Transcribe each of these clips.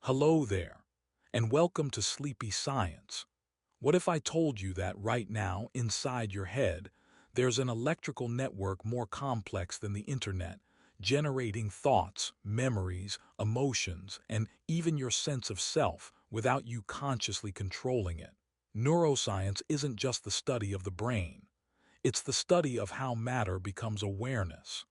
Hello there, and welcome to Sleepy Science. What if I told you that right now, inside your head, there's an electrical network more complex than the internet, generating thoughts, memories, emotions, and even your sense of self without you consciously controlling it? Neuroscience isn't just the study of the brain. It's the study of how matter becomes awareness.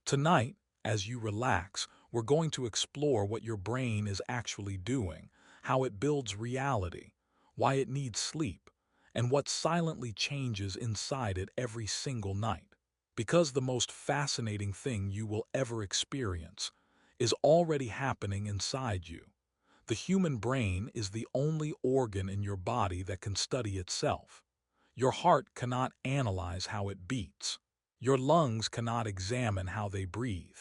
Tonight, as you relax, we're going to explore what your brain is actually doing, how it builds reality, why it needs sleep, and what silently changes inside it every single night. Because the most fascinating thing you will ever experience is already happening inside you. The human brain is the only organ in your body that can study itself. Your heart cannot analyze how it beats. Your lungs cannot examine how they breathe.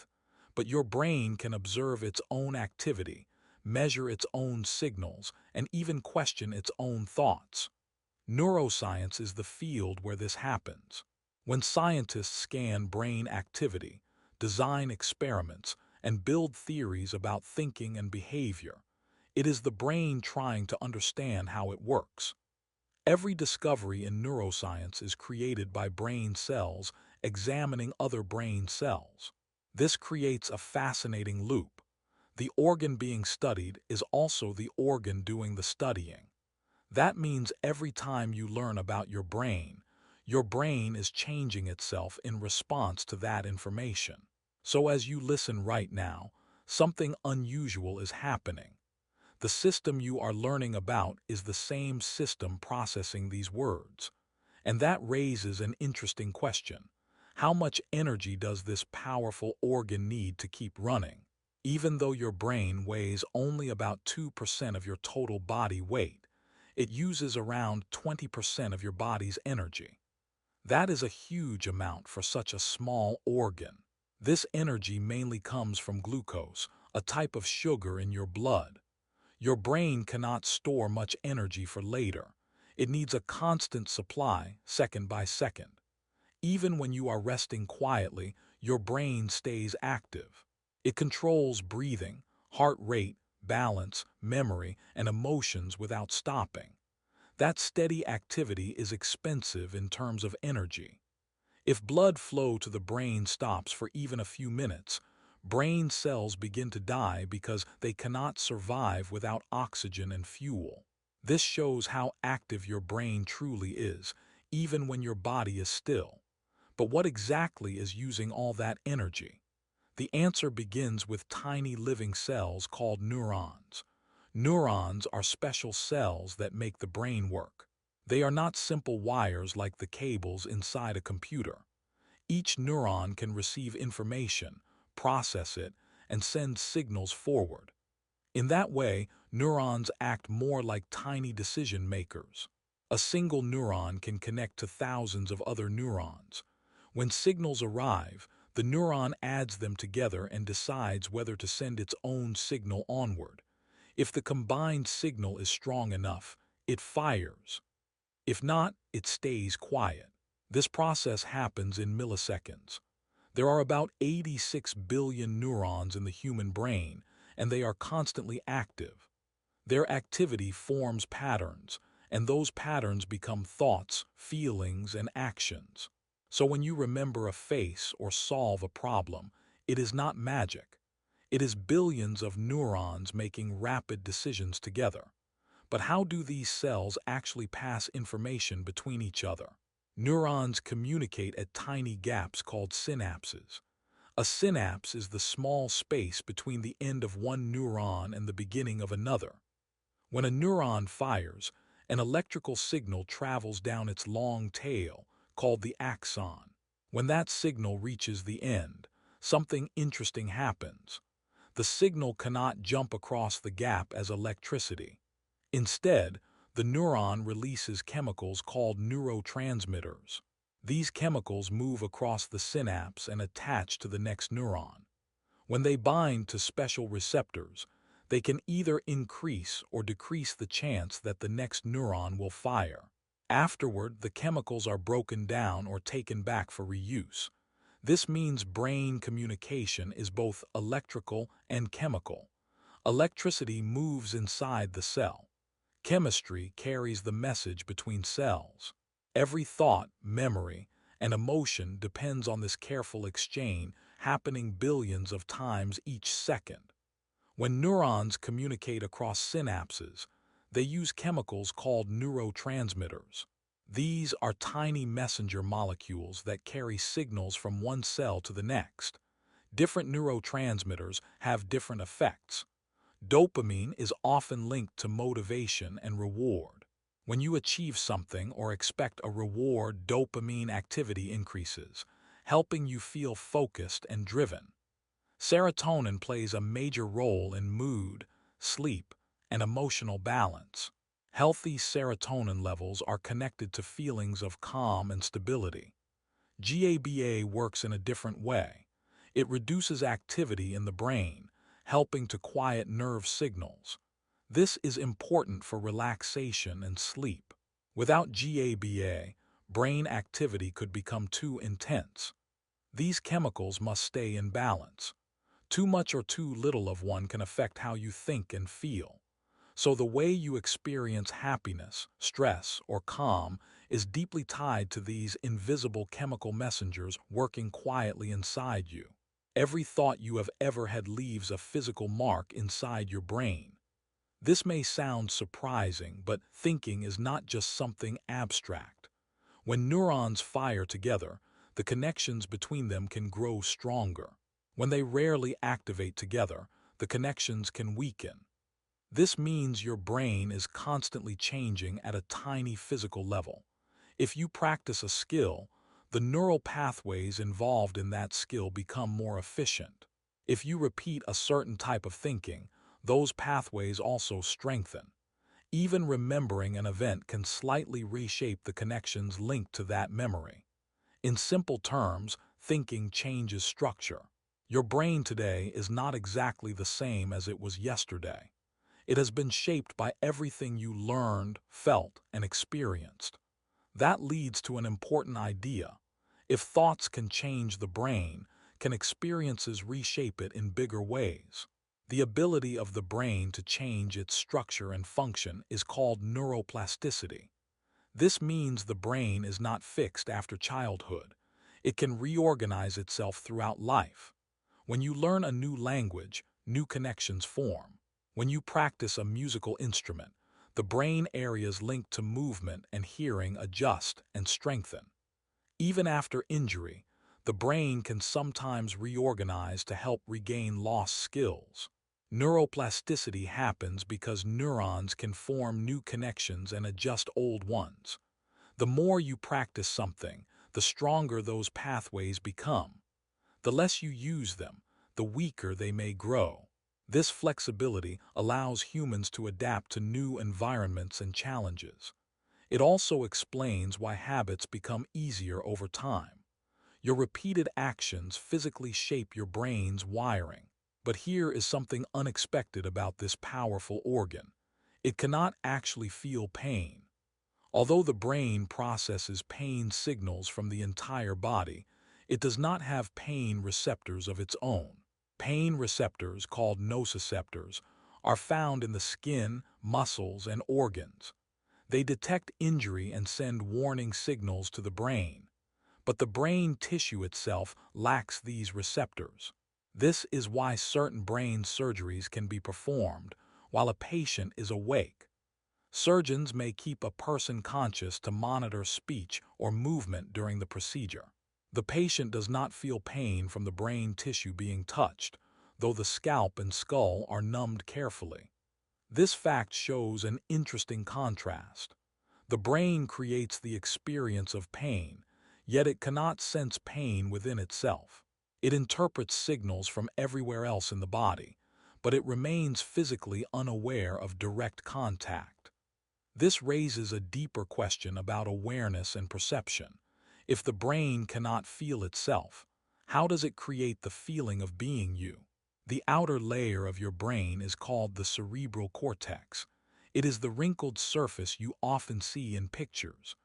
But your brain can observe its own activity, measure its own signals, and even question its own thoughts. Neuroscience is the field where this happens. When scientists scan brain activity, design experiments, and build theories about thinking and behavior, it is the brain trying to understand how it works. Every discovery in neuroscience is created by brain cells examining other brain cells. This creates a fascinating loop. The organ being studied is also the organ doing the studying. That means every time you learn about your brain is changing itself in response to that information. So as you listen right now, something unusual is happening. The system you are learning about is the same system processing these words. And that raises an interesting question. How much energy does this powerful organ need to keep running? Even though your brain weighs only about 2% of your total body weight, it uses around 20% of your body's energy. That is a huge amount for such a small organ. This energy mainly comes from glucose, a type of sugar in your blood. Your brain cannot store much energy for later. It needs a constant supply, second by second. Even when you are resting quietly, your brain stays active. It controls breathing, heart rate, balance, memory, and emotions without stopping. That steady activity is expensive in terms of energy. If blood flow to the brain stops for even a few minutes, brain cells begin to die because they cannot survive without oxygen and fuel. This shows how active your brain truly is, even when your body is still. But what exactly is using all that energy? The answer begins with tiny living cells called neurons. Neurons are special cells that make the brain work. They are not simple wires like the cables inside a computer. Each neuron can receive information, process it, and send signals forward. In that way, neurons act more like tiny decision makers. A single neuron can connect to thousands of other neurons. When signals arrive, the neuron adds them together and decides whether to send its own signal onward. If the combined signal is strong enough, it fires. If not, it stays quiet. This process happens in milliseconds. There are about 86 billion neurons in the human brain, and they are constantly active. Their activity forms patterns, and those patterns become thoughts, feelings, and actions. So when you remember a face or solve a problem, it is not magic. It is billions of neurons making rapid decisions together. But how do these cells actually pass information between each other? Neurons communicate at tiny gaps called synapses. A synapse is the small space between the end of one neuron and the beginning of another. When a neuron fires, an electrical signal travels down its long tail, called the axon. When that signal reaches the end, something interesting happens. The signal cannot jump across the gap as electricity. Instead, the neuron releases chemicals called neurotransmitters. These chemicals move across the synapse and attach to the next neuron. When they bind to special receptors, they can either increase or decrease the chance that the next neuron will fire. Afterward, the chemicals are broken down or taken back for reuse. This means brain communication is both electrical and chemical. Electricity moves inside the cell. Chemistry carries the message between cells. Every thought, memory, and emotion depends on this careful exchange happening billions of times each second. When neurons communicate across synapses, they use chemicals called neurotransmitters. These are tiny messenger molecules that carry signals from one cell to the next. Different neurotransmitters have different effects. Dopamine is often linked to motivation and reward. When you achieve something or expect a reward, dopamine activity increases, helping you feel focused and driven. Serotonin plays a major role in mood, sleep, and emotional balance. Healthy serotonin levels are connected to feelings of calm and stability. GABA works in a different way. It reduces activity in the brain, helping to quiet nerve signals. This is important for relaxation and sleep. Without GABA, brain activity could become too intense. These chemicals must stay in balance. Too much or too little of one can affect how you think and feel. So the way you experience happiness, stress, or calm is deeply tied to these invisible chemical messengers working quietly inside you. Every thought you have ever had leaves a physical mark inside your brain. This may sound surprising, but thinking is not just something abstract. When neurons fire together, the connections between them can grow stronger. When they rarely activate together, the connections can weaken. This means your brain is constantly changing at a tiny physical level. If you practice a skill, the neural pathways involved in that skill become more efficient. If you repeat a certain type of thinking, those pathways also strengthen. Even remembering an event can slightly reshape the connections linked to that memory. In simple terms, thinking changes structure. Your brain today is not exactly the same as it was yesterday. It has been shaped by everything you learned, felt, and experienced. That leads to an important idea. If thoughts can change the brain, can experiences reshape it in bigger ways? The ability of the brain to change its structure and function is called neuroplasticity. This means the brain is not fixed after childhood. It can reorganize itself throughout life. When you learn a new language, new connections form. When you practice a musical instrument, the brain areas linked to movement and hearing adjust and strengthen. Even after injury, the brain can sometimes reorganize to help regain lost skills. Neuroplasticity happens because neurons can form new connections and adjust old ones. The more you practice something, the stronger those pathways become. The less you use them, the weaker they may grow. This flexibility allows humans to adapt to new environments and challenges. It also explains why habits become easier over time. Your repeated actions physically shape your brain's wiring. But here is something unexpected about this powerful organ. It cannot actually feel pain. Although the brain processes pain signals from the entire body, it does not have pain receptors of its own. Pain receptors, called nociceptors, are found in the skin, muscles, and organs. They detect injury and send warning signals to the brain. But the brain tissue itself lacks these receptors. This is why certain brain surgeries can be performed while a patient is awake. Surgeons may keep a person conscious to monitor speech or movement during the procedure. The patient does not feel pain from the brain tissue being touched, though the scalp and skull are numbed carefully. This fact shows an interesting contrast. The brain creates the experience of pain, yet it cannot sense pain within itself. It interprets signals from everywhere else in the body, but it remains physically unaware of direct contact. This raises a deeper question about awareness and perception. If the brain cannot feel itself, how does it create the feeling of being you? The outer layer of your brain is called the cerebral cortex. It is the wrinkled surface you often see in pictures.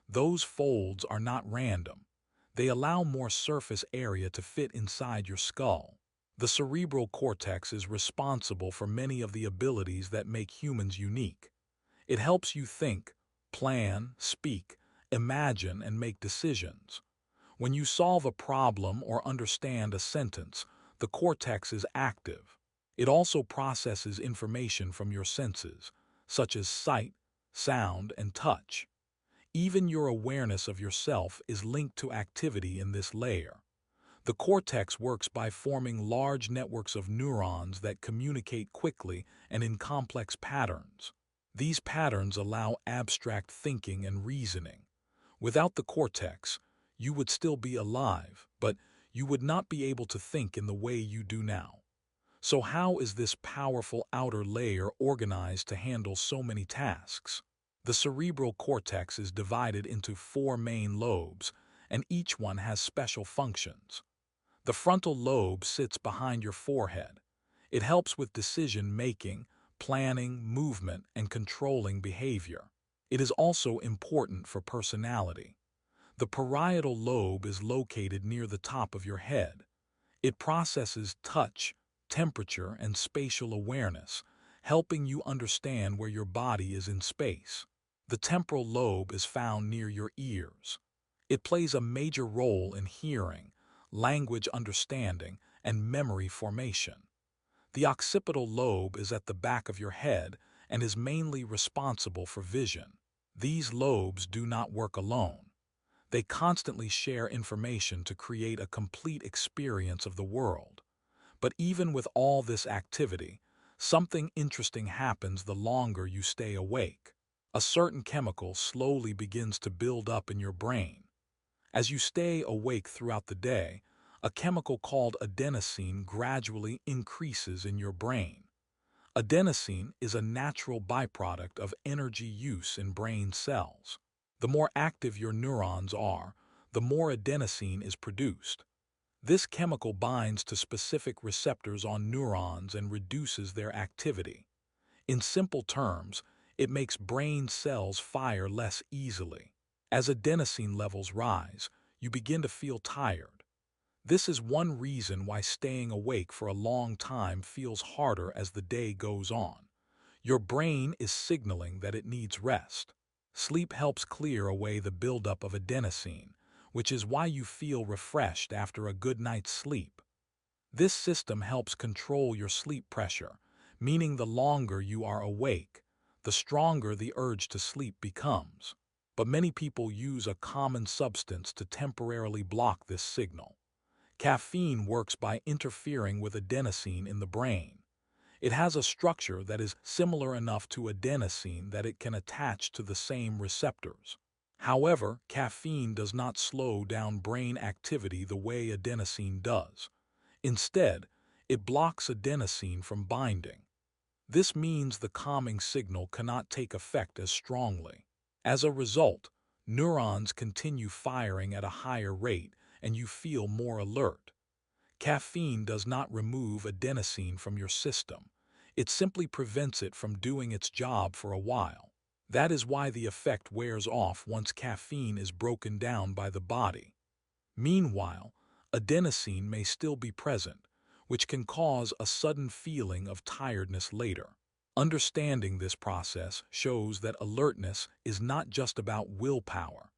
Those folds are not random. They allow more surface area to fit inside your skull. The cerebral cortex is responsible for many of the abilities that make humans unique. It helps you think, plan, speak, imagine, and make decisions. When you solve a problem or understand a sentence, the cortex is active. It also processes information from your senses, such as sight, sound, and touch. Even your awareness of yourself is linked to activity in this layer. The cortex works by forming large networks of neurons that communicate quickly and in complex patterns. These patterns allow abstract thinking and reasoning. Without the cortex, you would still be alive, but you would not be able to think in the way you do now. So how is this powerful outer layer organized to handle so many tasks? The cerebral cortex is divided into four main lobes, and each one has special functions. The frontal lobe sits behind your forehead. It helps with decision-making, planning, movement, and controlling behavior. It is also important for personality. The parietal lobe is located near the top of your head. It processes touch, temperature, and spatial awareness, helping you understand where your body is in space. The temporal lobe is found near your ears. It plays a major role in hearing, language understanding, and memory formation. The occipital lobe is at the back of your head and is mainly responsible for vision. These lobes do not work alone. They constantly share information to create a complete experience of the world. But even with all this activity, something interesting happens the longer you stay awake. A certain chemical slowly begins to build up in your brain. As you stay awake throughout the day, a chemical called adenosine gradually increases in your brain. Adenosine is a natural byproduct of energy use in brain cells. The more active your neurons are, the more adenosine is produced. This chemical binds to specific receptors on neurons and reduces their activity. In simple terms, it makes brain cells fire less easily. As adenosine levels rise, you begin to feel tired. This is one reason why staying awake for a long time feels harder as the day goes on. Your brain is signaling that it needs rest. Sleep helps clear away the buildup of adenosine, which is why you feel refreshed after a good night's sleep. This system helps control your sleep pressure, meaning the longer you are awake, the stronger the urge to sleep becomes. But many people use a common substance to temporarily block this signal. Caffeine works by interfering with adenosine in the brain. It has a structure that is similar enough to adenosine that it can attach to the same receptors. However, caffeine does not slow down brain activity the way adenosine does. Instead, it blocks adenosine from binding. This means the calming signal cannot take effect as strongly. As a result, neurons continue firing at a higher rate and you feel more alert. Caffeine does not remove adenosine from your system. It simply prevents it from doing its job for a while. That is why the effect wears off once caffeine is broken down by the body. Meanwhile, adenosine may still be present, which can cause a sudden feeling of tiredness later. Understanding this process shows that alertness is not just about willpower.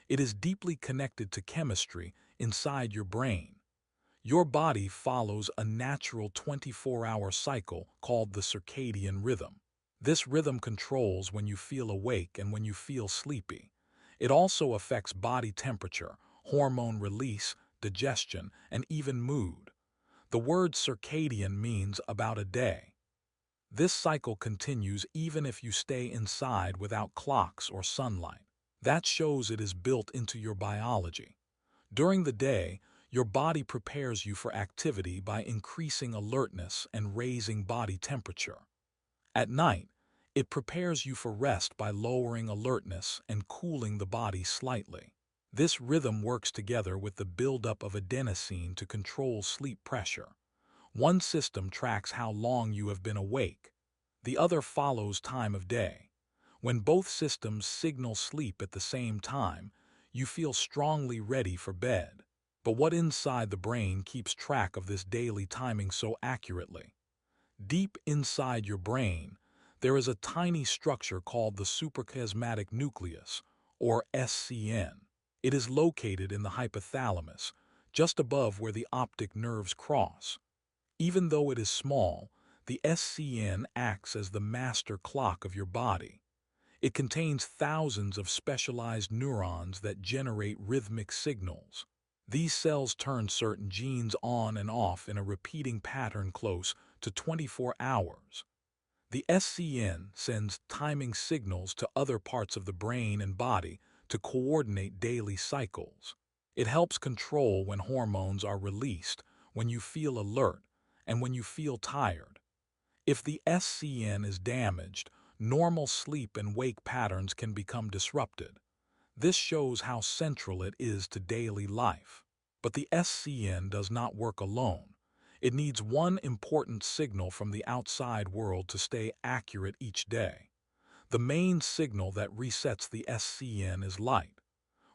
It is deeply connected to chemistry inside your brain. Your body follows a natural 24-hour cycle called the circadian rhythm. This rhythm controls when you feel awake and when you feel sleepy. It also affects body temperature, hormone release, digestion, and even mood. The word circadian means about a day. This cycle continues even if you stay inside without clocks or sunlight. That shows it is built into your biology. During the day, your body prepares you for activity by increasing alertness and raising body temperature. At night, it prepares you for rest by lowering alertness and cooling the body slightly. This rhythm works together with the buildup of adenosine to control sleep pressure. One system tracks how long you have been awake. The other follows time of day. When both systems signal sleep at the same time, you feel strongly ready for bed. But what inside the brain keeps track of this daily timing so accurately? Deep inside your brain, there is a tiny structure called the suprachiasmatic nucleus, or SCN. It is located in the hypothalamus, just above where the optic nerves cross. Even though it is small, the SCN acts as the master clock of your body. It contains thousands of specialized neurons that generate rhythmic signals. These cells turn certain genes on and off in a repeating pattern close to 24 hours. The SCN sends timing signals to other parts of the brain and body to coordinate daily cycles. It helps control when hormones are released, when you feel alert, and when you feel tired. If the SCN is damaged, normal sleep and wake patterns can become disrupted. This shows how central it is to daily life. But the SCN does not work alone. It needs one important signal from the outside world to stay accurate each day. The main signal that resets the SCN is light.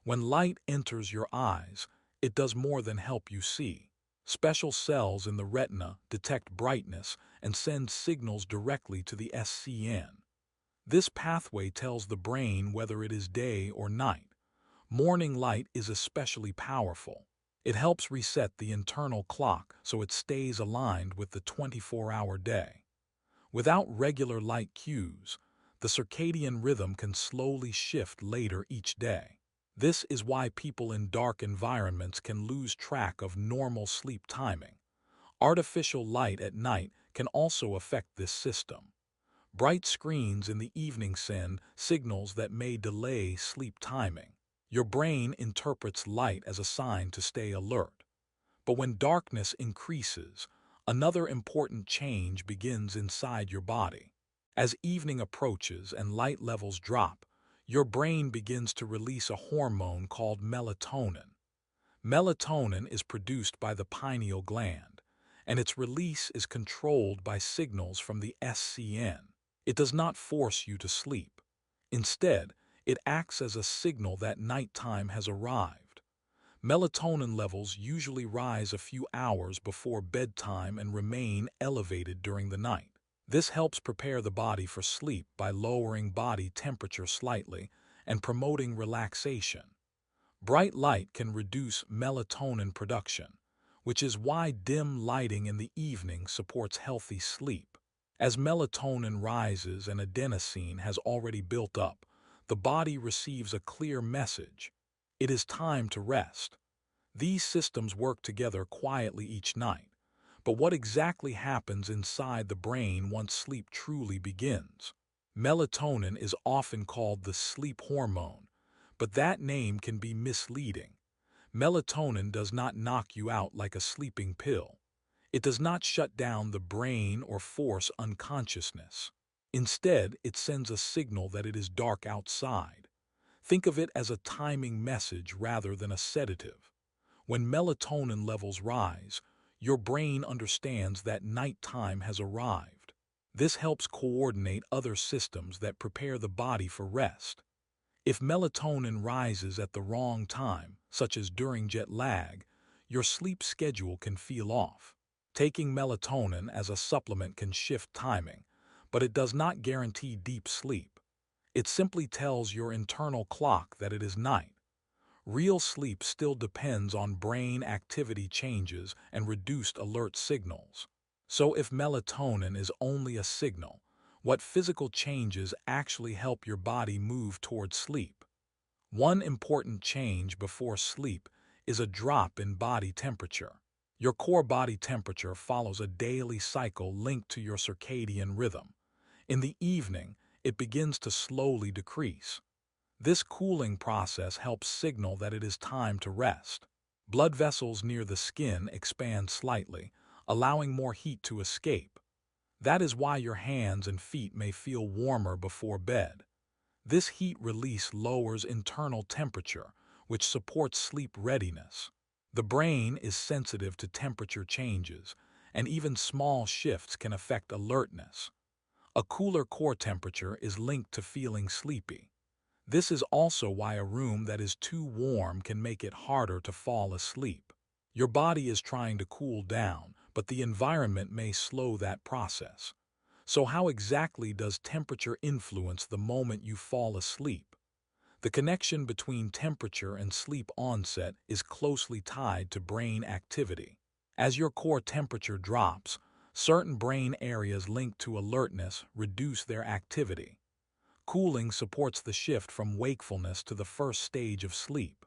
When light enters your eyes, it does more than help you see. Special cells in the retina detect brightness and send signals directly to the SCN. This pathway tells the brain whether it is day or night. Morning light is especially powerful. It helps reset the internal clock so it stays aligned with the 24-hour day. Without regular light cues, the circadian rhythm can slowly shift later each day. This is why people in dark environments can lose track of normal sleep timing. Artificial light at night can also affect this system. Bright screens in the evening send signals that may delay sleep timing. Your brain interprets light as a sign to stay alert. But when darkness increases, another important change begins inside your body. As evening approaches and light levels drop, your brain begins to release a hormone called melatonin. Melatonin is produced by the pineal gland, and its release is controlled by signals from the SCN. It does not force you to sleep. Instead, it acts as a signal that nighttime has arrived. Melatonin levels usually rise a few hours before bedtime and remain elevated during the night. This helps prepare the body for sleep by lowering body temperature slightly and promoting relaxation. Bright light can reduce melatonin production, which is why dim lighting in the evening supports healthy sleep. As melatonin rises and adenosine has already built up, the body receives a clear message. It is time to rest. These systems work together quietly each night. But what exactly happens inside the brain once sleep truly begins? Melatonin is often called the sleep hormone, but that name can be misleading. Melatonin does not knock you out like a sleeping pill. It does not shut down the brain or force unconsciousness. Instead, it sends a signal that it is dark outside. Think of it as a timing message rather than a sedative. When melatonin levels rise, your brain understands that nighttime has arrived. This helps coordinate other systems that prepare the body for rest. If melatonin rises at the wrong time, such as during jet lag, your sleep schedule can feel off. Taking melatonin as a supplement can shift timing, but it does not guarantee deep sleep. It simply tells your internal clock that it is night. Real sleep still depends on brain activity changes and reduced alert signals. So if melatonin is only a signal, what physical changes actually help your body move toward sleep? One important change before sleep is a drop in body temperature. Your core body temperature follows a daily cycle linked to your circadian rhythm. In the evening, it begins to slowly decrease. This cooling process helps signal that it is time to rest. Blood vessels near the skin expand slightly, allowing more heat to escape. That is why your hands and feet may feel warmer before bed. This heat release lowers internal temperature, which supports sleep readiness. The brain is sensitive to temperature changes, and even small shifts can affect alertness. A cooler core temperature is linked to feeling sleepy. This is also why a room that is too warm can make it harder to fall asleep. Your body is trying to cool down, but the environment may slow that process. So how exactly does temperature influence the moment you fall asleep? The connection between temperature and sleep onset is closely tied to brain activity. As your core temperature drops, certain brain areas linked to alertness reduce their activity. Cooling supports the shift from wakefulness to the first stage of sleep.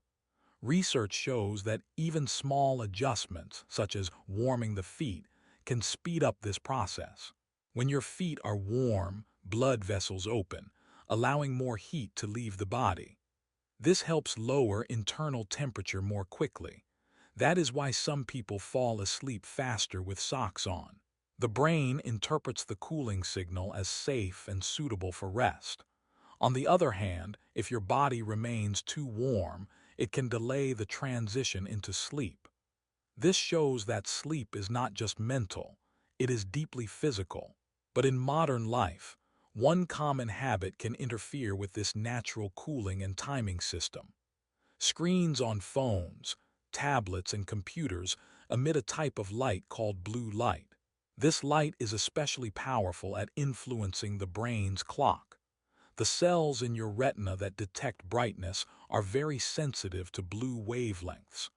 Research shows that even small adjustments, such as warming the feet, can speed up this process. When your feet are warm, blood vessels open, allowing more heat to leave the body. This helps lower internal temperature more quickly. That is why some people fall asleep faster with socks on. The brain interprets the cooling signal as safe and suitable for rest. On the other hand, if your body remains too warm, it can delay the transition into sleep. This shows that sleep is not just mental, it is deeply physical. But in modern life, one common habit can interfere with this natural cooling and timing system. Screens on phones, tablets, and computers emit a type of light called blue light. This light is especially powerful at influencing the brain's clock. The cells in your retina that detect brightness are very sensitive to blue wavelengths.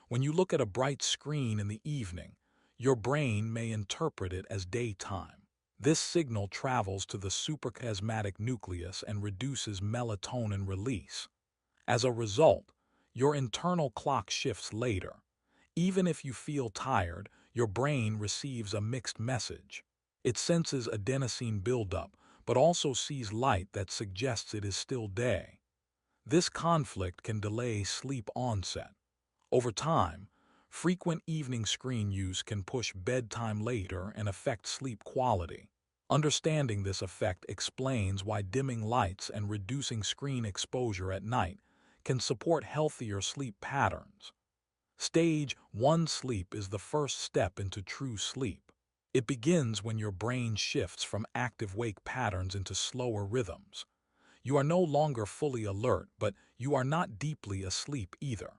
When you look at a bright screen in the evening, your brain may interpret it as daytime. This signal travels to the suprachiasmatic nucleus and reduces melatonin release. As a result, your internal clock shifts later. Even if you feel tired, your brain receives a mixed message. It senses adenosine buildup, but also sees light that suggests it is still day. This conflict can delay sleep onset. Over time, frequent evening screen use can push bedtime later and affect sleep quality. Understanding this effect explains why dimming lights and reducing screen exposure at night can support healthier sleep patterns. Stage 1 sleep is the first step into true sleep. It begins when your brain shifts from active wake patterns into slower rhythms. You are no longer fully alert, but you are not deeply asleep either.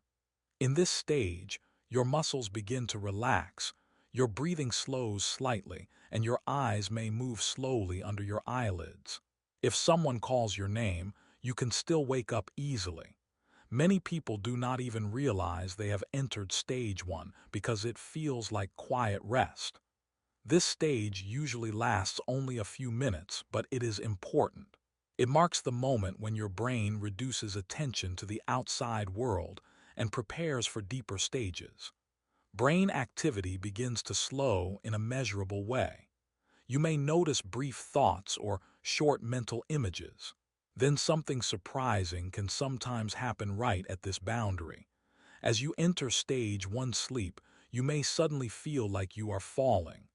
In this stage, your muscles begin to relax, your breathing slows slightly, and your eyes may move slowly under your eyelids. If someone calls your name, you can still wake up easily. Many people do not even realize they have entered stage 1 because it feels like quiet rest. This stage usually lasts only a few minutes, but it is important. It marks the moment when your brain reduces attention to the outside world and prepares for deeper stages. Brain activity begins to slow in a measurable way. You may notice brief thoughts or short mental images. Then something surprising can sometimes happen right at this boundary. As you enter stage 1 sleep, you may suddenly feel like you are falling.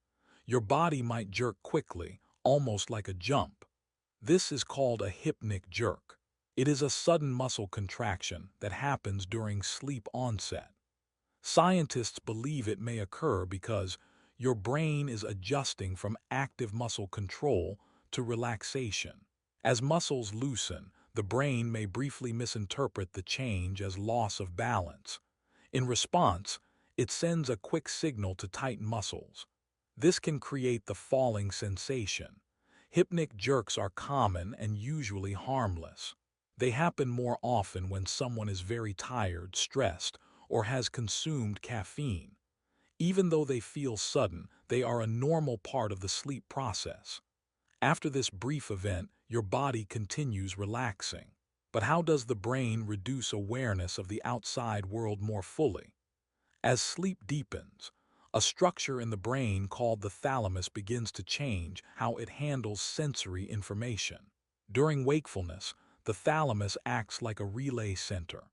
Your body might jerk quickly, almost like a jump. This is called a hypnic jerk. It is a sudden muscle contraction that happens during sleep onset. Scientists believe it may occur because your brain is adjusting from active muscle control to relaxation. As muscles loosen, the brain may briefly misinterpret the change as loss of balance. In response, it sends a quick signal to tighten muscles. This can create the falling sensation. Hypnic jerks are common and usually harmless. They happen more often when someone is very tired, stressed, or has consumed caffeine. Even though they feel sudden, they are a normal part of the sleep process. After this brief event, your body continues relaxing. But how does the brain reduce awareness of the outside world more fully? As sleep deepens, a structure in the brain called the thalamus begins to change how it handles sensory information. During wakefulness, the thalamus acts like a relay center.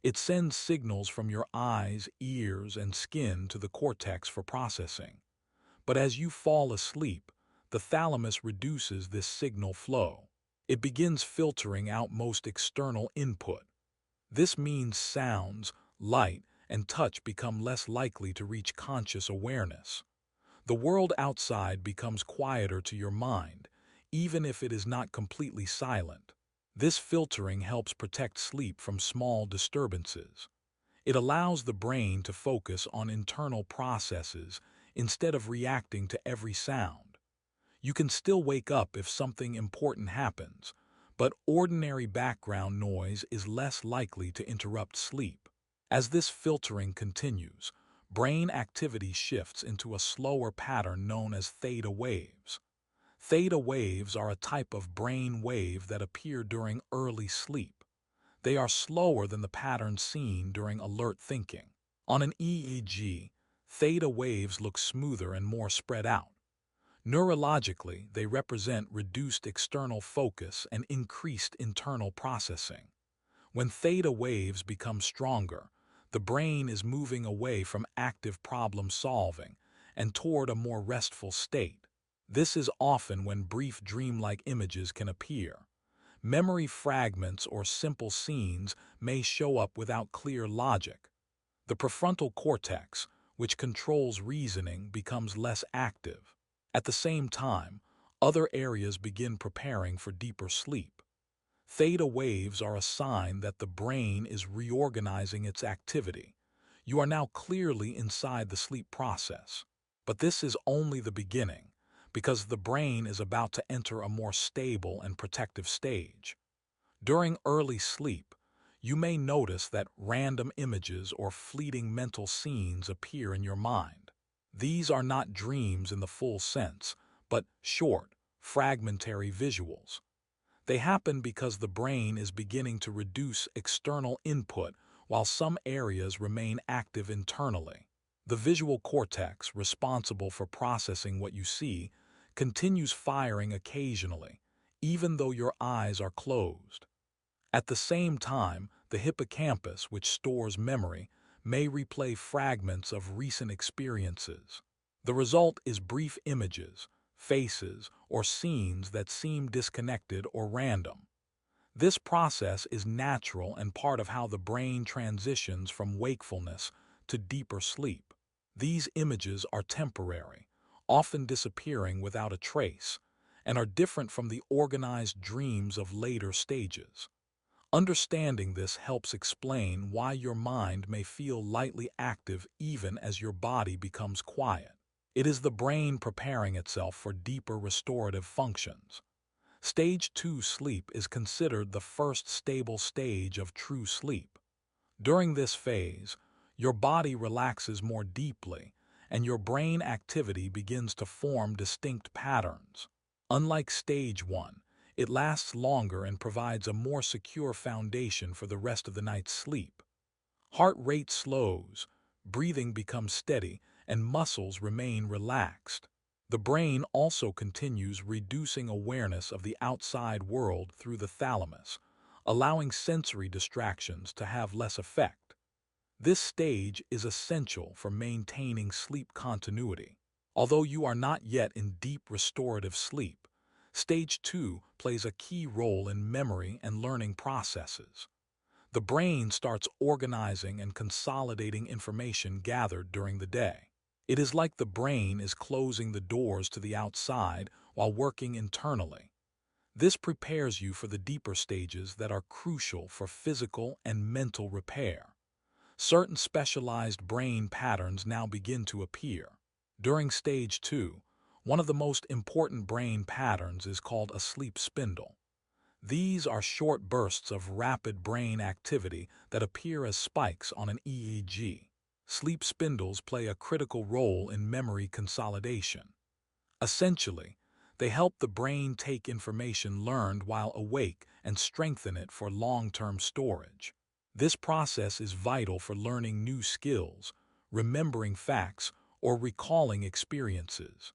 It sends signals from your eyes, ears, and skin to the cortex for processing. But as you fall asleep, the thalamus reduces this signal flow. It begins filtering out most external input. This means sounds, light, and touch become less likely to reach conscious awareness. The world outside becomes quieter to your mind, even if it is not completely silent. This filtering helps protect sleep from small disturbances. It allows the brain to focus on internal processes instead of reacting to every sound. You can still wake up if something important happens, but ordinary background noise is less likely to interrupt sleep. As this filtering continues, brain activity shifts into a slower pattern known as theta waves. Theta waves are a type of brain wave that appear during early sleep. They are slower than the patterns seen during alert thinking. On an EEG, theta waves look smoother and more spread out. Neurologically, they represent reduced external focus and increased internal processing. When theta waves become stronger, the brain is moving away from active problem solving and toward a more restful state. This is often when brief dreamlike images can appear. Memory fragments or simple scenes may show up without clear logic. The prefrontal cortex, which controls reasoning, becomes less active. At the same time, other areas begin preparing for deeper sleep. Theta waves are a sign that the brain is reorganizing its activity. You are now clearly inside the sleep process. But this is only the beginning, because the brain is about to enter a more stable and protective stage. During early sleep, you may notice that random images or fleeting mental scenes appear in your mind. These are not dreams in the full sense, but short, fragmentary visuals. They happen because the brain is beginning to reduce external input while some areas remain active internally. The visual cortex, responsible for processing what you see, continues firing occasionally, even though your eyes are closed. At the same time, the hippocampus, which stores memory, may replay fragments of recent experiences. The result is brief images, faces, or scenes that seem disconnected or random. This process is natural and part of how the brain transitions from wakefulness to deeper sleep. These images are temporary, often disappearing without a trace, and are different from the organized dreams of later stages. Understanding this helps explain why your mind may feel lightly active even as your body becomes quiet. It is the brain preparing itself for deeper restorative functions. Stage 2 sleep is considered the first stable stage of true sleep. During this phase, your body relaxes more deeply, and your brain activity begins to form distinct patterns. Unlike Stage 1, it lasts longer and provides a more secure foundation for the rest of the night's sleep. Heart rate slows, breathing becomes steady, and muscles remain relaxed. The brain also continues reducing awareness of the outside world through the thalamus, allowing sensory distractions to have less effect. This stage is essential for maintaining sleep continuity. Although you are not yet in deep restorative sleep, Stage 2 plays a key role in memory and learning processes. The brain starts organizing and consolidating information gathered during the day. It is like the brain is closing the doors to the outside while working internally. This prepares you for the deeper stages that are crucial for physical and mental repair. Certain specialized brain patterns now begin to appear. During Stage 2, one of the most important brain patterns is called a sleep spindle. These are short bursts of rapid brain activity that appear as spikes on an EEG. Sleep spindles play a critical role in memory consolidation. Essentially, they help the brain take information learned while awake and strengthen it for long-term storage. This process is vital for learning new skills, remembering facts, or recalling experiences.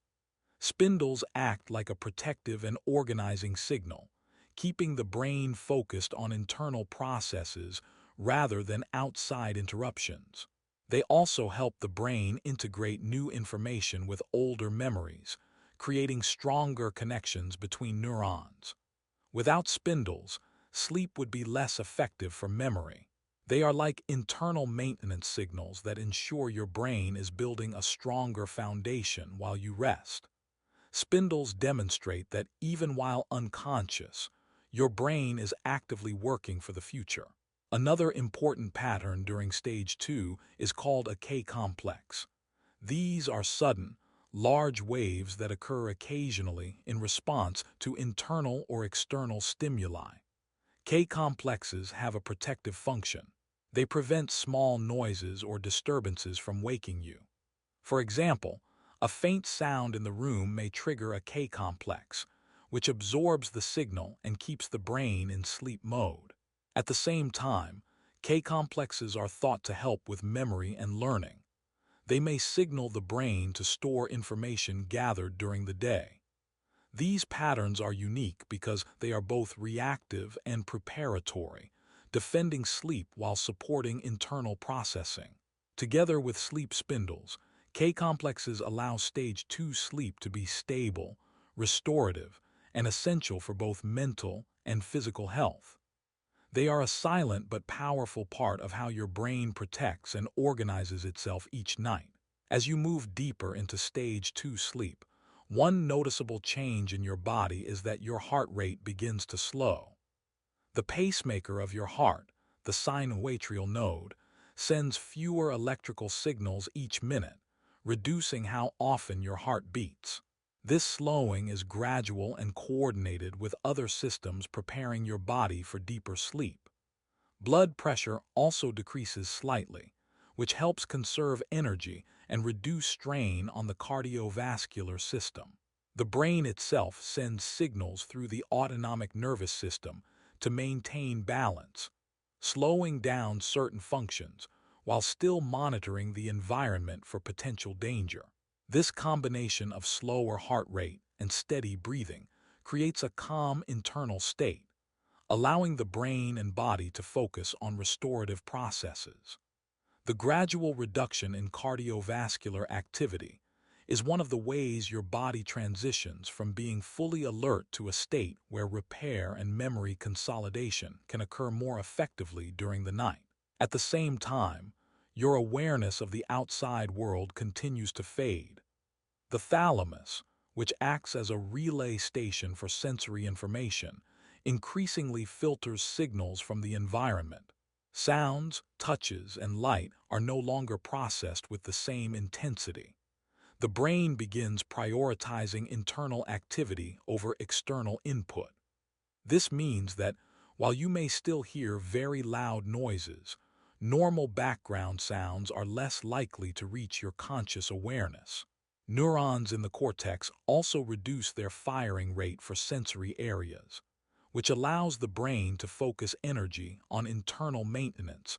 Spindles act like a protective and organizing signal, keeping the brain focused on internal processes rather than outside interruptions. They also help the brain integrate new information with older memories, creating stronger connections between neurons. Without spindles, sleep would be less effective for memory. They are like internal maintenance signals that ensure your brain is building a stronger foundation while you rest. Spindles demonstrate that even while unconscious, your brain is actively working for the future. Another important pattern during stage 2 is called a K-complex. These are sudden, large waves that occur occasionally in response to internal or external stimuli. K-complexes have a protective function. They prevent small noises or disturbances from waking you. For example, a faint sound in the room may trigger a K-complex, which absorbs the signal and keeps the brain in sleep mode. At the same time, K-complexes are thought to help with memory and learning. They may signal the brain to store information gathered during the day. These patterns are unique because they are both reactive and preparatory, defending sleep while supporting internal processing. Together with sleep spindles, K-complexes allow stage 2 sleep to be stable, restorative, and essential for both mental and physical health. They are a silent but powerful part of how your brain protects and organizes itself each night. As you move deeper into stage 2 sleep, one noticeable change in your body is that your heart rate begins to slow. The pacemaker of your heart, the sinoatrial node, sends fewer electrical signals each minute, reducing how often your heart beats. This slowing is gradual and coordinated with other systems preparing your body for deeper sleep. Blood pressure also decreases slightly, which helps conserve energy and reduce strain on the cardiovascular system. The brain itself sends signals through the autonomic nervous system to maintain balance, slowing down certain functions while still monitoring the environment for potential danger. This combination of slower heart rate and steady breathing creates a calm internal state, allowing the brain and body to focus on restorative processes. The gradual reduction in cardiovascular activity is one of the ways your body transitions from being fully alert to a state where repair and memory consolidation can occur more effectively during the night. At the same time, your awareness of the outside world continues to fade. The thalamus, which acts as a relay station for sensory information, increasingly filters signals from the environment. Sounds, touches, and light are no longer processed with the same intensity. The brain begins prioritizing internal activity over external input. This means that while you may still hear very loud noises, normal background sounds are less likely to reach your conscious awareness. Neurons in the cortex also reduce their firing rate for sensory areas, which allows the brain to focus energy on internal maintenance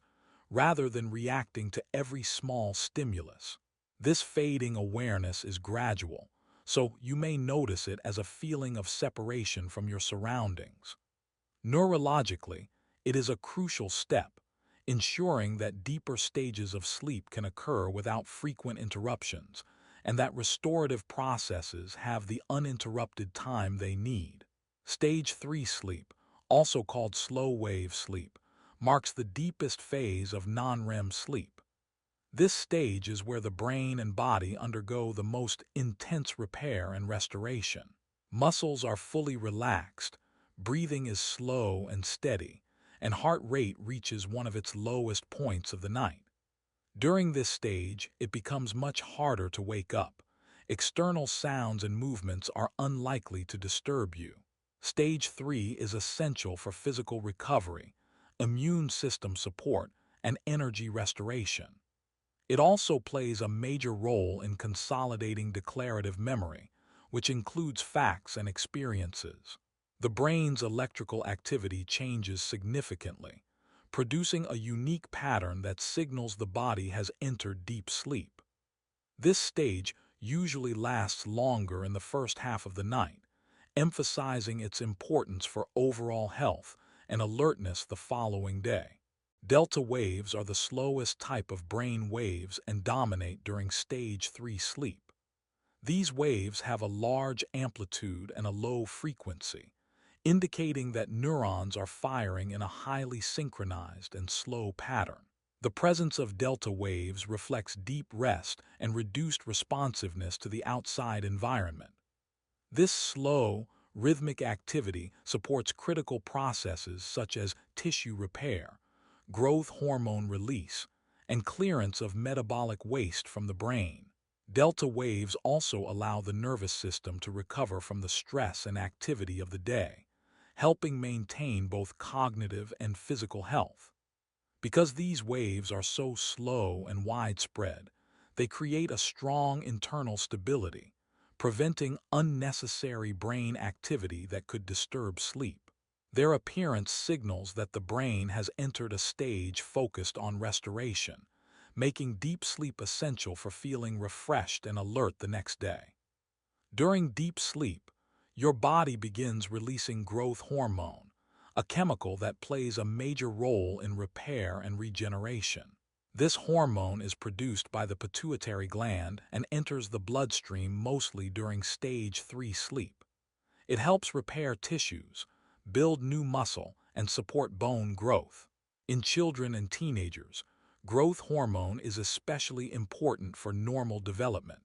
rather than reacting to every small stimulus. This fading awareness is gradual, so you may notice it as a feeling of separation from your surroundings. Neurologically, it is a crucial step, ensuring that deeper stages of sleep can occur without frequent interruptions, and that restorative processes have the uninterrupted time they need. Stage 3 sleep, also called slow-wave sleep, marks the deepest phase of non-REM sleep. This stage is where the brain and body undergo the most intense repair and restoration. Muscles are fully relaxed, breathing is slow and steady, and heart rate reaches one of its lowest points of the night. During this stage, it becomes much harder to wake up. External sounds and movements are unlikely to disturb you. Stage 3 is essential for physical recovery, immune system support, and energy restoration. It also plays a major role in consolidating declarative memory, which includes facts and experiences. The brain's electrical activity changes significantly, producing a unique pattern that signals the body has entered deep sleep. This stage usually lasts longer in the first half of the night, emphasizing its importance for overall health and alertness the following day. Delta waves are the slowest type of brain waves and dominate during stage 3 sleep. These waves have a large amplitude and a low frequency, indicating that neurons are firing in a highly synchronized and slow pattern. The presence of delta waves reflects deep rest and reduced responsiveness to the outside environment. This slow, rhythmic activity supports critical processes such as tissue repair, growth hormone release, and clearance of metabolic waste from the brain. Delta waves also allow the nervous system to recover from the stress and activity of the day, helping maintain both cognitive and physical health. Because these waves are so slow and widespread, they create a strong internal stability, preventing unnecessary brain activity that could disturb sleep. Their appearance signals that the brain has entered a stage focused on restoration, making deep sleep essential for feeling refreshed and alert the next day. During deep sleep, your body begins releasing growth hormone, a chemical that plays a major role in repair and regeneration. This hormone is produced by the pituitary gland and enters the bloodstream mostly during stage 3 sleep. It helps repair tissues, build new muscle, and support bone growth. In children and teenagers, growth hormone is especially important for normal development,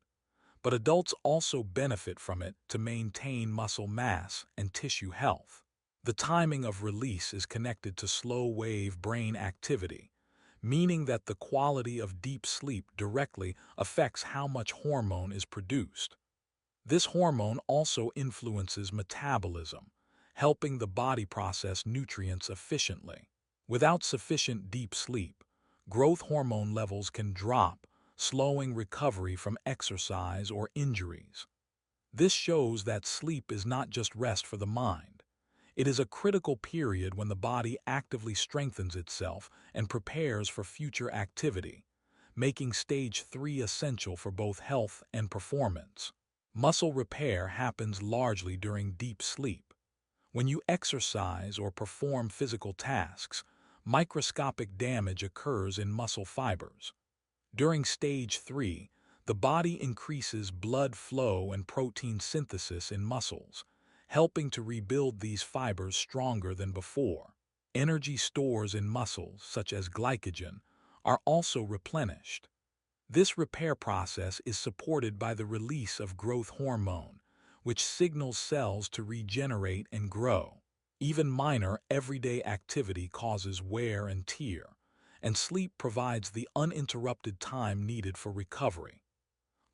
but adults also benefit from it to maintain muscle mass and tissue health. The timing of release is connected to slow-wave brain activity, meaning that the quality of deep sleep directly affects how much hormone is produced. This hormone also influences metabolism, helping the body process nutrients efficiently. Without sufficient deep sleep, growth hormone levels can drop, slowing recovery from exercise or injuries. This shows that sleep is not just rest for the mind. It is a critical period when the body actively strengthens itself and prepares for future activity, making stage 3 essential for both health and performance. Muscle repair happens largely during deep sleep. When you exercise or perform physical tasks, microscopic damage occurs in muscle fibers. During stage 3, the body increases blood flow and protein synthesis in muscles, helping to rebuild these fibers stronger than before. Energy stores in muscles, such as glycogen, are also replenished. This repair process is supported by the release of growth hormone, which signals cells to regenerate and grow. Even minor, everyday activity causes wear and tear, and sleep provides the uninterrupted time needed for recovery.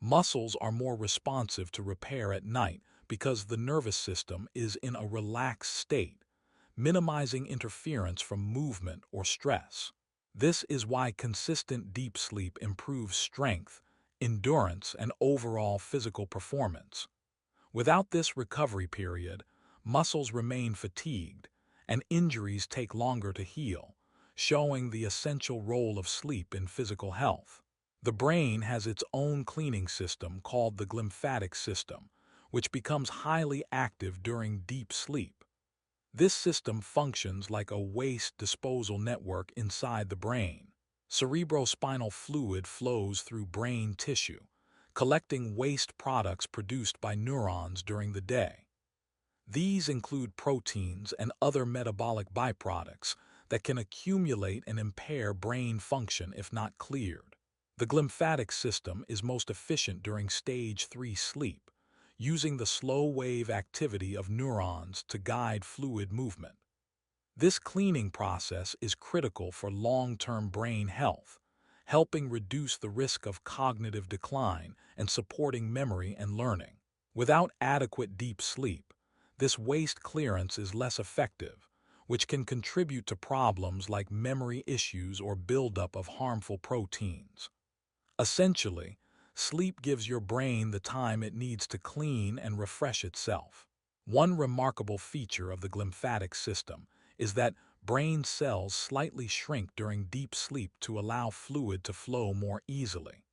Muscles are more responsive to repair at night because the nervous system is in a relaxed state, minimizing interference from movement or stress. This is why consistent deep sleep improves strength, endurance, and overall physical performance. Without this recovery period, muscles remain fatigued, and injuries take longer to heal, showing the essential role of sleep in physical health. The brain has its own cleaning system called the glymphatic system, which becomes highly active during deep sleep. This system functions like a waste disposal network inside the brain. Cerebrospinal fluid flows through brain tissue, collecting waste products produced by neurons during the day. These include proteins and other metabolic byproducts that can accumulate and impair brain function if not cleared. The glymphatic system is most efficient during stage 3 sleep, using the slow-wave activity of neurons to guide fluid movement. This cleaning process is critical for long-term brain health, helping reduce the risk of cognitive decline and supporting memory and learning. Without adequate deep sleep, this waste clearance is less effective, which can contribute to problems like memory issues or buildup of harmful proteins. Essentially, sleep gives your brain the time it needs to clean and refresh itself. One remarkable feature of the glymphatic system is that brain cells slightly shrink during deep sleep to allow fluid to flow more easily.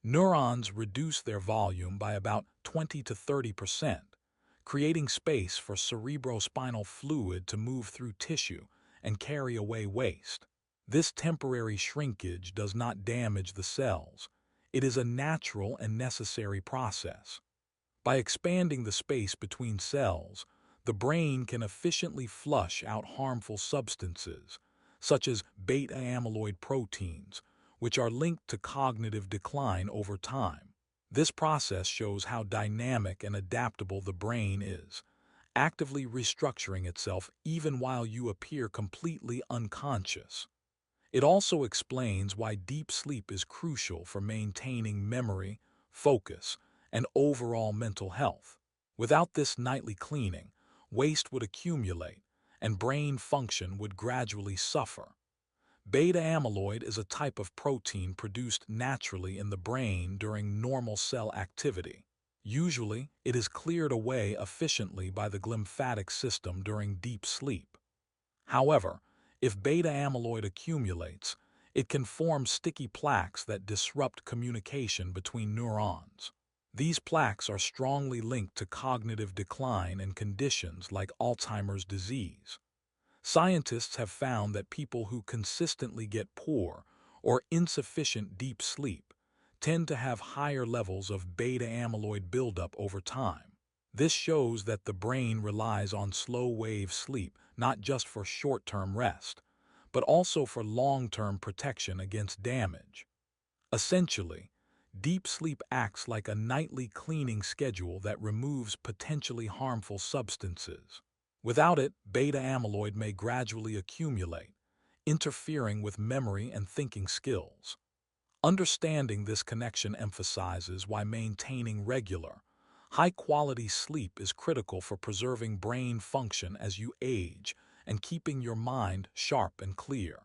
Neurons reduce their volume by about 20 to 30%, creating space for cerebrospinal fluid to move through tissue and carry away waste. This temporary shrinkage does not damage the cells. It is a natural and necessary process. By expanding the space between cells, the brain can efficiently flush out harmful substances, such as beta-amyloid proteins, which are linked to cognitive decline over time. This process shows how dynamic and adaptable the brain is, actively restructuring itself even while you appear completely unconscious. It also explains why deep sleep is crucial for maintaining memory, focus, and overall mental health. Without this nightly cleaning, waste would accumulate and brain function would gradually suffer. Beta amyloid is a type of protein produced naturally in the brain during normal cell activity. Usually, it is cleared away efficiently by the glymphatic system during deep sleep. However, if beta amyloid accumulates, it can form sticky plaques that disrupt communication between neurons. These plaques are strongly linked to cognitive decline and conditions like Alzheimer's disease. Scientists have found that people who consistently get poor or insufficient deep sleep tend to have higher levels of beta amyloid buildup over time. This shows that the brain relies on slow-wave sleep not just for short-term rest, but also for long-term protection against damage. Essentially, deep sleep acts like a nightly cleaning schedule that removes potentially harmful substances. Without it, beta amyloid may gradually accumulate, interfering with memory and thinking skills. Understanding this connection emphasizes why maintaining regular, high-quality sleep is critical for preserving brain function as you age and keeping your mind sharp and clear.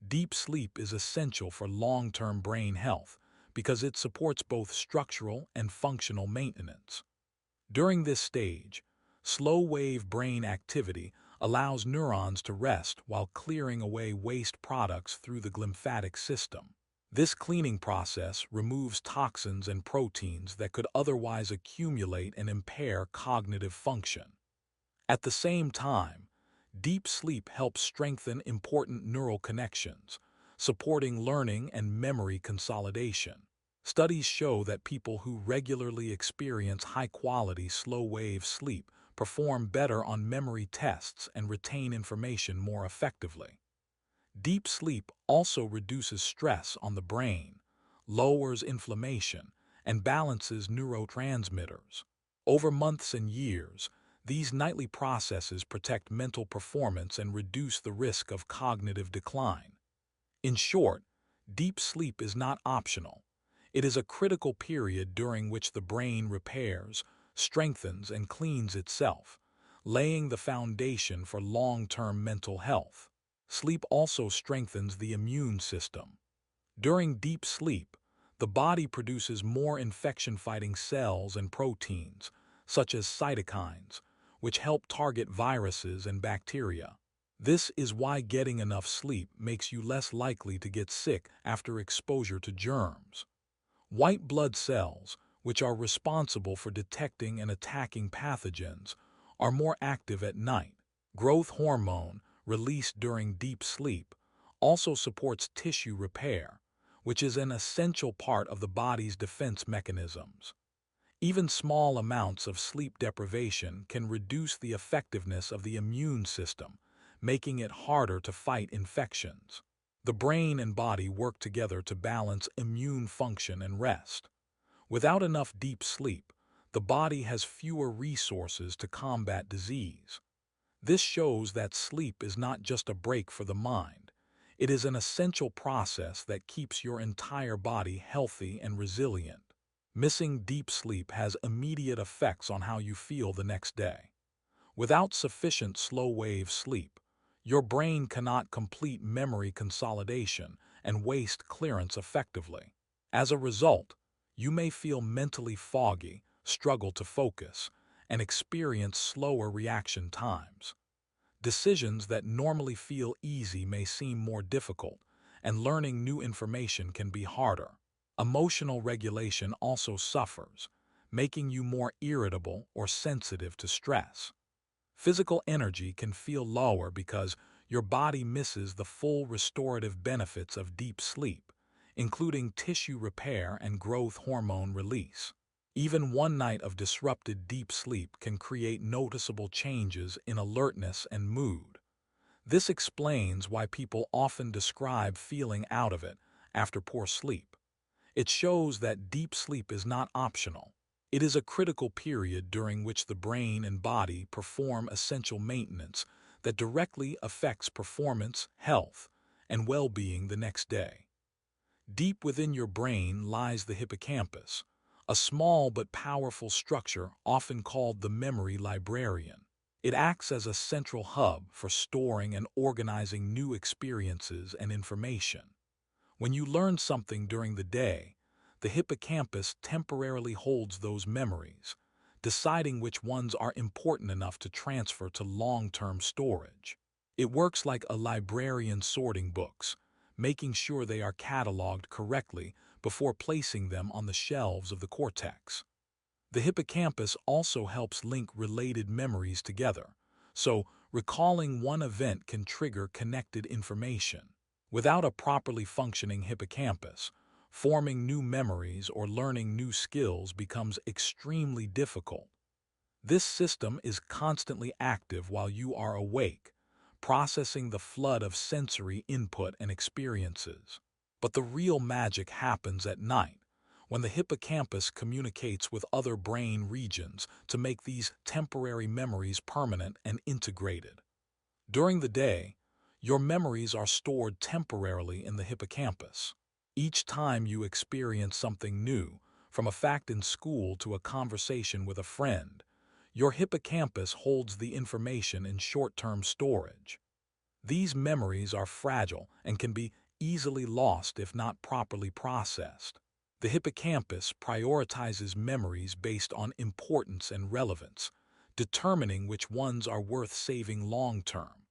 Deep sleep is essential for long-term brain health because it supports both structural and functional maintenance. During this stage, slow-wave brain activity allows neurons to rest while clearing away waste products through the glymphatic system. This cleaning process removes toxins and proteins that could otherwise accumulate and impair cognitive function. At the same time, deep sleep helps strengthen important neural connections, supporting learning and memory consolidation. Studies show that people who regularly experience high-quality slow-wave sleep perform better on memory tests and retain information more effectively. Deep sleep also reduces stress on the brain, lowers inflammation, and balances neurotransmitters. Over months and years, these nightly processes protect mental performance and reduce the risk of cognitive decline. In short, deep sleep is not optional. It is a critical period during which the brain repairs, strengthens, and cleans itself, laying the foundation for long-term mental health. Sleep also strengthens the immune system. During deep sleep, the body produces more infection-fighting cells and proteins, such as cytokines, which help target viruses and bacteria. This is why getting enough sleep makes you less likely to get sick after exposure to germs. White blood cells, which are responsible for detecting and attacking pathogens, are more active at night. Growth hormone, released during deep sleep, also supports tissue repair, which is an essential part of the body's defense mechanisms. Even small amounts of sleep deprivation can reduce the effectiveness of the immune system, making it harder to fight infections. The brain and body work together to balance immune function and rest. Without enough deep sleep, the body has fewer resources to combat disease. This shows that sleep is not just a break for the mind. It is an essential process that keeps your entire body healthy and resilient. Missing deep sleep has immediate effects on how you feel the next day. Without sufficient slow-wave sleep, your brain cannot complete memory consolidation and waste clearance effectively. As a result, you may feel mentally foggy, struggle to focus, and experience slower reaction times. Decisions that normally feel easy may seem more difficult, and learning new information can be harder. Emotional regulation also suffers, making you more irritable or sensitive to stress. Physical energy can feel lower because your body misses the full restorative benefits of deep sleep, including tissue repair and growth hormone release. Even one night of disrupted deep sleep can create noticeable changes in alertness and mood. This explains why people often describe feeling out of it after poor sleep. It shows that deep sleep is not optional. It is a critical period during which the brain and body perform essential maintenance that directly affects performance, health, and well-being the next day. Deep within your brain lies the hippocampus, a small but powerful structure often called the memory librarian. It acts as a central hub for storing and organizing new experiences and information. When you learn something during the day, the hippocampus temporarily holds those memories, deciding which ones are important enough to transfer to long-term storage. It works like a librarian sorting books, making sure they are cataloged correctly before placing them on the shelves of the cortex. The hippocampus also helps link related memories together, so recalling one event can trigger connected information. Without a properly functioning hippocampus, forming new memories or learning new skills becomes extremely difficult. This system is constantly active while you are awake, processing the flood of sensory input and experiences. But the real magic happens at night, when the hippocampus communicates with other brain regions to make these temporary memories permanent and integrated. During the day, your memories are stored temporarily in the hippocampus. Each time you experience something new, from a fact in school to a conversation with a friend, your hippocampus holds the information in short-term storage. These memories are fragile and can be easily lost if not properly processed. The hippocampus prioritizes memories based on importance and relevance, determining which ones are worth saving long-term.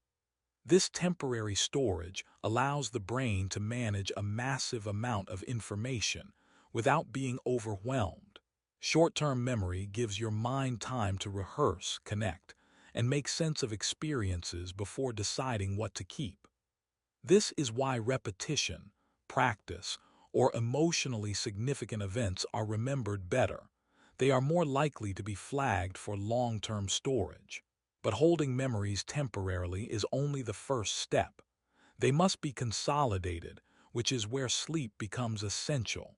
This temporary storage allows the brain to manage a massive amount of information without being overwhelmed. Short-term memory gives your mind time to rehearse, connect, and make sense of experiences before deciding what to keep. This is why repetition, practice, or emotionally significant events are remembered better. They are more likely to be flagged for long-term storage. But holding memories temporarily is only the first step. They must be consolidated, which is where sleep becomes essential.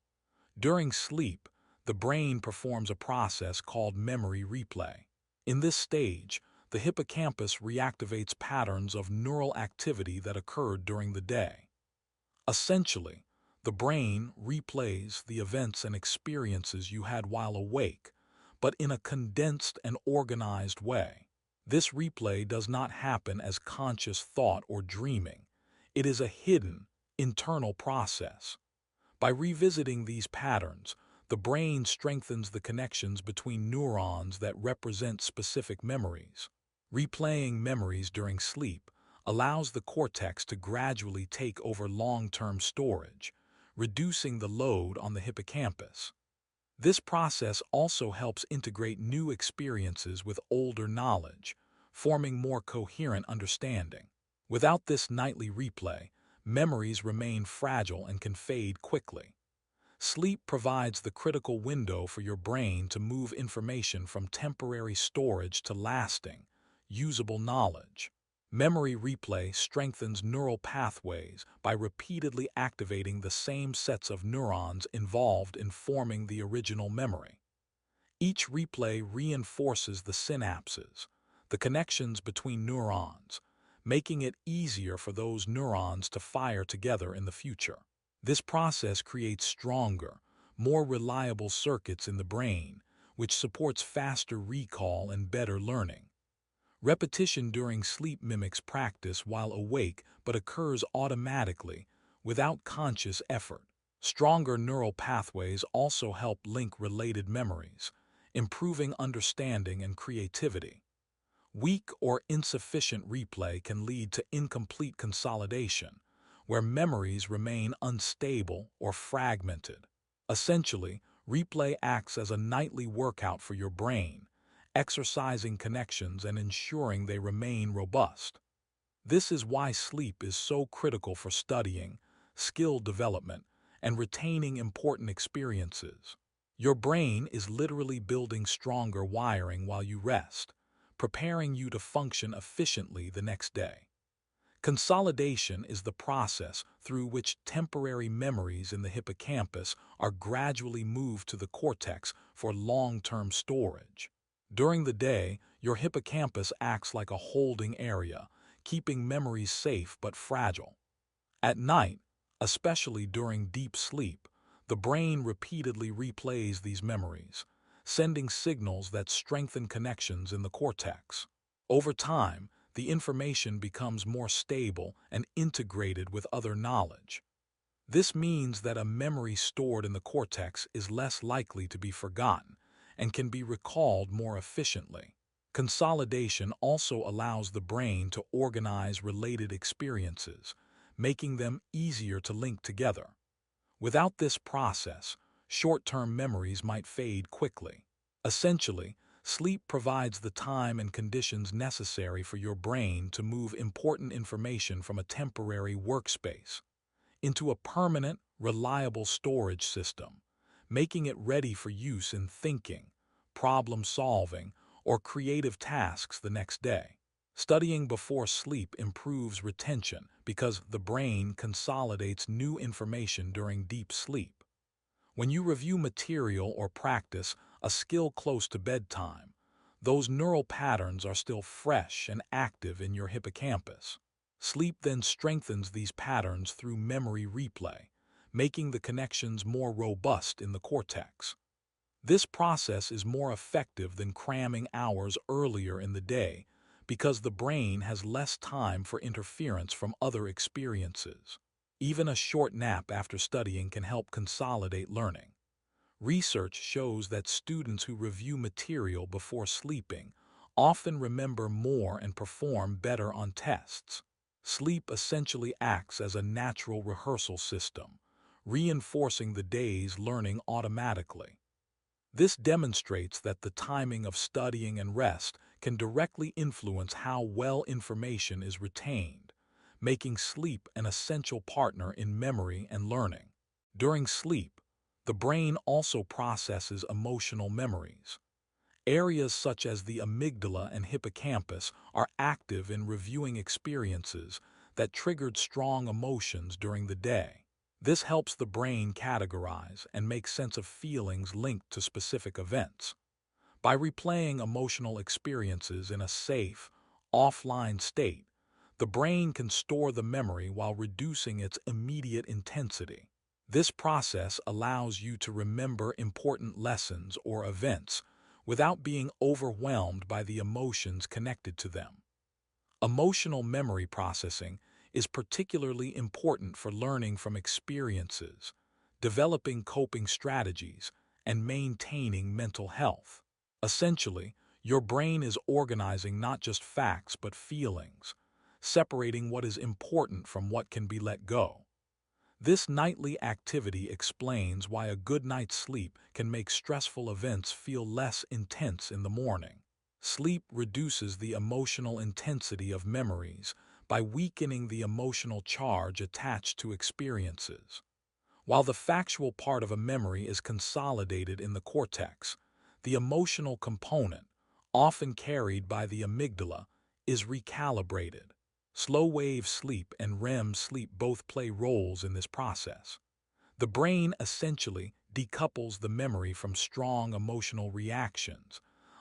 During sleep, the brain performs a process called memory replay. In this stage, the hippocampus reactivates patterns of neural activity that occurred during the day. Essentially, the brain replays the events and experiences you had while awake, but in a condensed and organized way. This replay does not happen as conscious thought or dreaming. It is a hidden, internal process. By revisiting these patterns, the brain strengthens the connections between neurons that represent specific memories. Replaying memories during sleep allows the cortex to gradually take over long-term storage, reducing the load on the hippocampus. This process also helps integrate new experiences with older knowledge, forming more coherent understanding. Without this nightly replay, memories remain fragile and can fade quickly. Sleep provides the critical window for your brain to move information from temporary storage to lasting, usable knowledge. Memory replay strengthens neural pathways by repeatedly activating the same sets of neurons involved in forming the original memory. Each replay reinforces the synapses, the connections between neurons, making it easier for those neurons to fire together in the future. This process creates stronger, more reliable circuits in the brain, which supports faster recall and better learning. Repetition during sleep mimics practice while awake but occurs automatically, without conscious effort. Stronger neural pathways also help link related memories, improving understanding and creativity. Weak or insufficient replay can lead to incomplete consolidation, where memories remain unstable or fragmented. Essentially, replay acts as a nightly workout for your brain, exercising connections and ensuring they remain robust. This is why sleep is so critical for studying, skill development, and retaining important experiences. Your brain is literally building stronger wiring while you rest, preparing you to function efficiently the next day. Consolidation is the process through which temporary memories in the hippocampus are gradually moved to the cortex for long-term storage. During the day, your hippocampus acts like a holding area, keeping memories safe but fragile. At night, especially during deep sleep, the brain repeatedly replays these memories, sending signals that strengthen connections in the cortex. Over time, the information becomes more stable and integrated with other knowledge. This means that a memory stored in the cortex is less likely to be forgotten and can be recalled more efficiently. Consolidation also allows the brain to organize related experiences, making them easier to link together. Without this process, short-term memories might fade quickly. Essentially, sleep provides the time and conditions necessary for your brain to move important information from a temporary workspace into a permanent, reliable storage system, making it ready for use in thinking, problem-solving, or creative tasks the next day. Studying before sleep improves retention because the brain consolidates new information during deep sleep. When you review material or practice a skill close to bedtime, those neural patterns are still fresh and active in your hippocampus. Sleep then strengthens these patterns through memory replay, making the connections more robust in the cortex. This process is more effective than cramming hours earlier in the day because the brain has less time for interference from other experiences. Even a short nap after studying can help consolidate learning. Research shows that students who review material before sleeping often remember more and perform better on tests. Sleep essentially acts as a natural rehearsal system, reinforcing the day's learning automatically. This demonstrates that the timing of studying and rest can directly influence how well information is retained, making sleep an essential partner in memory and learning. During sleep, the brain also processes emotional memories. Areas such as the amygdala and hippocampus are active in reviewing experiences that triggered strong emotions during the day. This helps the brain categorize and make sense of feelings linked to specific events. By replaying emotional experiences in a safe, offline state, the brain can store the memory while reducing its immediate intensity. This process allows you to remember important lessons or events without being overwhelmed by the emotions connected to them. Emotional memory processing is particularly important for learning from experiences, developing coping strategies, and maintaining mental health. Essentially, your brain is organizing not just facts but feelings, separating what is important from what can be let go. This nightly activity explains why a good night's sleep can make stressful events feel less intense in the morning. Sleep reduces the emotional intensity of memories by weakening the emotional charge attached to experiences. While the factual part of a memory is consolidated in the cortex, the emotional component, often carried by the amygdala, is recalibrated. Slow-wave sleep and REM sleep both play roles in this process. The brain essentially decouples the memory from strong emotional reactions,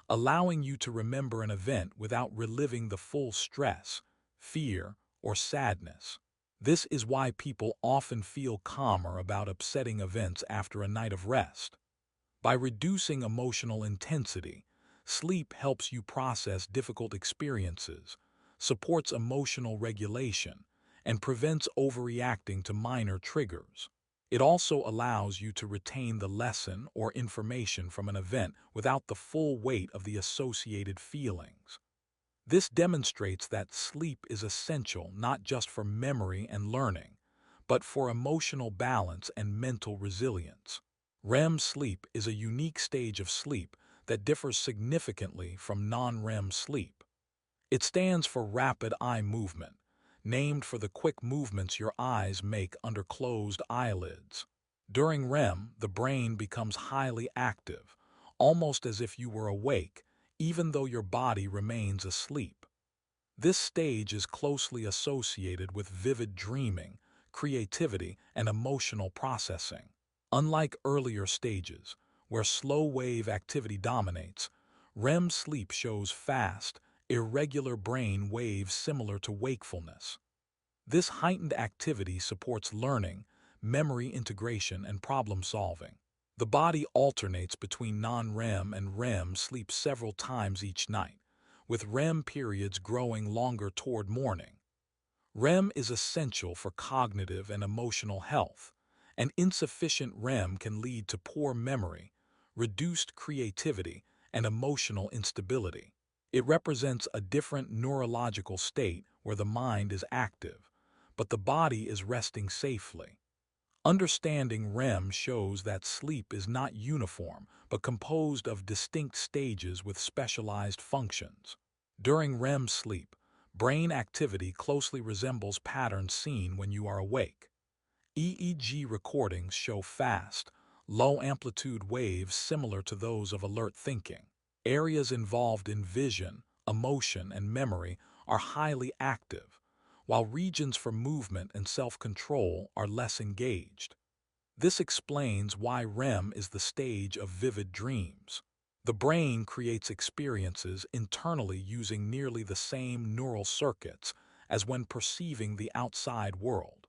allowing you to remember an event without reliving the full stress, fear, or sadness. This is why people often feel calmer about upsetting events after a night of rest. By reducing emotional intensity, sleep helps you process difficult experiences, supports emotional regulation, and prevents overreacting to minor triggers. It also allows you to retain the lesson or information from an event without the full weight of the associated feelings. This demonstrates that sleep is essential not just for memory and learning, but for emotional balance and mental resilience. REM sleep is a unique stage of sleep that differs significantly from non-REM sleep. It stands for rapid eye movement, named for the quick movements your eyes make under closed eyelids. During REM, the brain becomes highly active, almost as if you were awake, even though your body remains asleep. This stage is closely associated with vivid dreaming, creativity, and emotional processing. Unlike earlier stages, where slow-wave activity dominates, REM sleep shows fast, irregular brain waves similar to wakefulness. This heightened activity supports learning, memory integration, and problem solving. The body alternates between non-REM and REM sleep several times each night, with REM periods growing longer toward morning. REM is essential for cognitive and emotional health, and insufficient REM can lead to poor memory, reduced creativity, and emotional instability. It represents a different neurological state where the mind is active, but the body is resting safely. Understanding REM shows that sleep is not uniform, but composed of distinct stages with specialized functions. During REM sleep, brain activity closely resembles patterns seen when you are awake. EEG recordings show fast, low-amplitude waves similar to those of alert thinking. Areas involved in vision, emotion, and memory are highly active, while regions for movement and self-control are less engaged. This explains why REM is the stage of vivid dreams. The brain creates experiences internally using nearly the same neural circuits as when perceiving the outside world.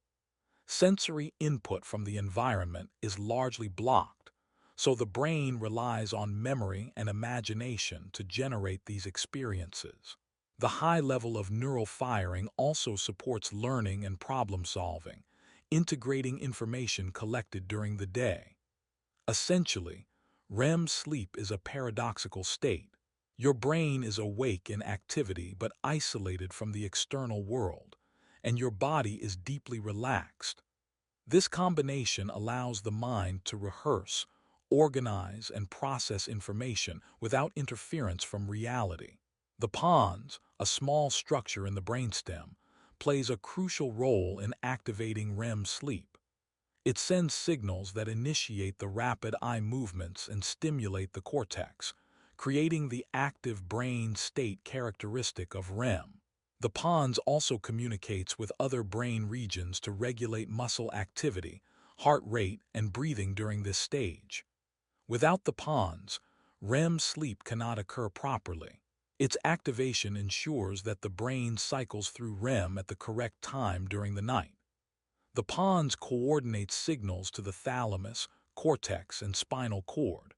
Sensory input from the environment is largely blocked, so the brain relies on memory and imagination to generate these experiences. The high level of neural firing also supports learning and problem solving, integrating information collected during the day. Essentially, REM sleep is a paradoxical state. Your brain is awake in activity but isolated from the external world, and your body is deeply relaxed. This combination allows the mind to rehearse, organize, and process information without interference from reality. The pons, a small structure in the brainstem, plays a crucial role in activating REM sleep. It sends signals that initiate the rapid eye movements and stimulate the cortex, creating the active brain state characteristic of REM. The pons also communicates with other brain regions to regulate muscle activity, heart rate, and breathing during this stage. Without the pons, REM sleep cannot occur properly. Its activation ensures that the brain cycles through REM at the correct time during the night. The pons coordinates signals to the thalamus, cortex, and spinal cord,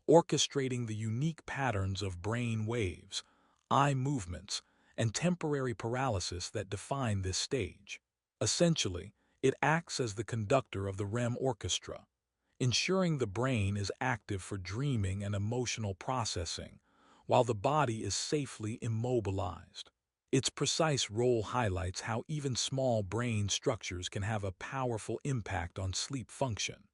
orchestrating the unique patterns of brain waves, eye movements, and temporary paralysis that define this stage. Essentially, it acts as the conductor of the REM orchestra, ensuring the brain is active for dreaming and emotional processing, while the body is safely immobilized. Its precise role highlights how even small brain structures can have a powerful impact on sleep function.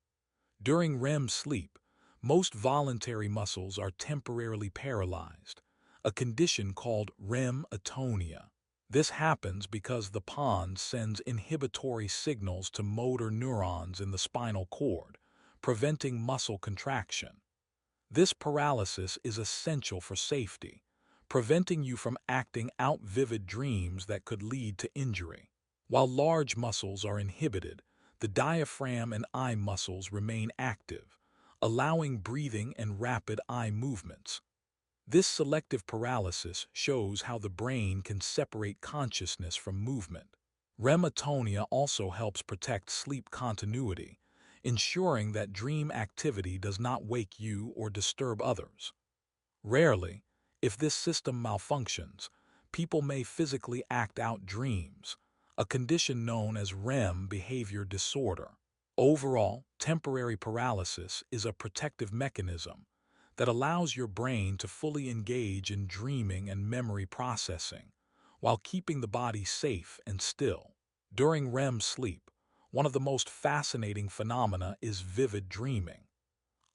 During REM sleep, most voluntary muscles are temporarily paralyzed, a condition called REM atonia. This happens because the pons sends inhibitory signals to motor neurons in the spinal cord, preventing muscle contraction. This paralysis is essential for safety, preventing you from acting out vivid dreams that could lead to injury. While large muscles are inhibited, the diaphragm and eye muscles remain active, allowing breathing and rapid eye movements. This selective paralysis shows how the brain can separate consciousness from movement. REM atonia also helps protect sleep continuity, ensuring that dream activity does not wake you or disturb others. Rarely, if this system malfunctions, people may physically act out dreams, a condition known as REM behavior disorder. Overall, temporary paralysis is a protective mechanism that allows your brain to fully engage in dreaming and memory processing, while keeping the body safe and still. During REM sleep, one of the most fascinating phenomena is vivid dreaming.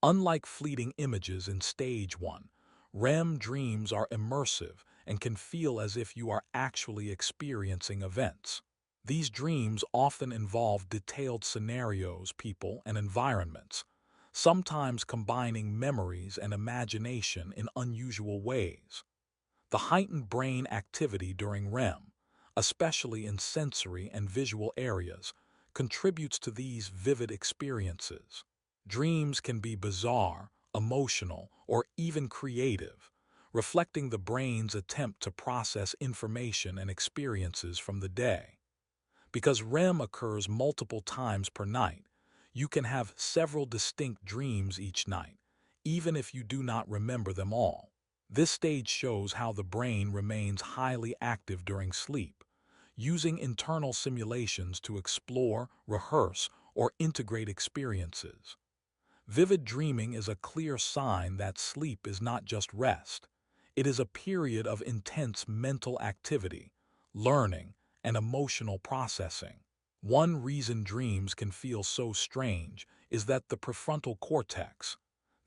Unlike fleeting images in stage 1, REM dreams are immersive and can feel as if you are actually experiencing events. These dreams often involve detailed scenarios, people, and environments, sometimes combining memories and imagination in unusual ways. The heightened brain activity during REM, especially in sensory and visual areas, contributes to these vivid experiences. Dreams can be bizarre, emotional, or even creative, reflecting the brain's attempt to process information and experiences from the day. Because REM occurs multiple times per night, you can have several distinct dreams each night, even if you do not remember them all. This stage shows how the brain remains highly active during sleep, using internal simulations to explore, rehearse, or integrate experiences. Vivid dreaming is a clear sign that sleep is not just rest. It is a period of intense mental activity, learning, and emotional processing. One reason dreams can feel so strange is that the prefrontal cortex,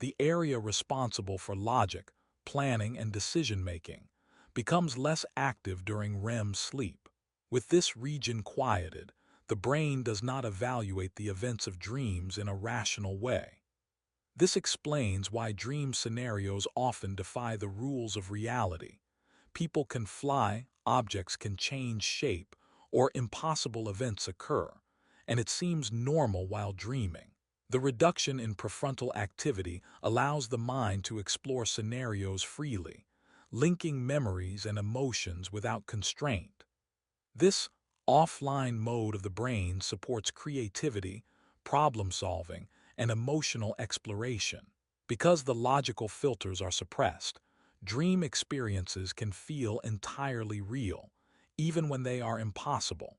the area responsible for logic, planning, and decision-making, becomes less active during REM sleep. With this region quieted, the brain does not evaluate the events of dreams in a rational way. This explains why dream scenarios often defy the rules of reality. People can fly, objects can change shape, or impossible events occur, and it seems normal while dreaming. The reduction in prefrontal activity allows the mind to explore scenarios freely, linking memories and emotions without constraint. This offline mode of the brain supports creativity, problem-solving, and emotional exploration. Because the logical filters are suppressed, dream experiences can feel entirely real, even when they are impossible.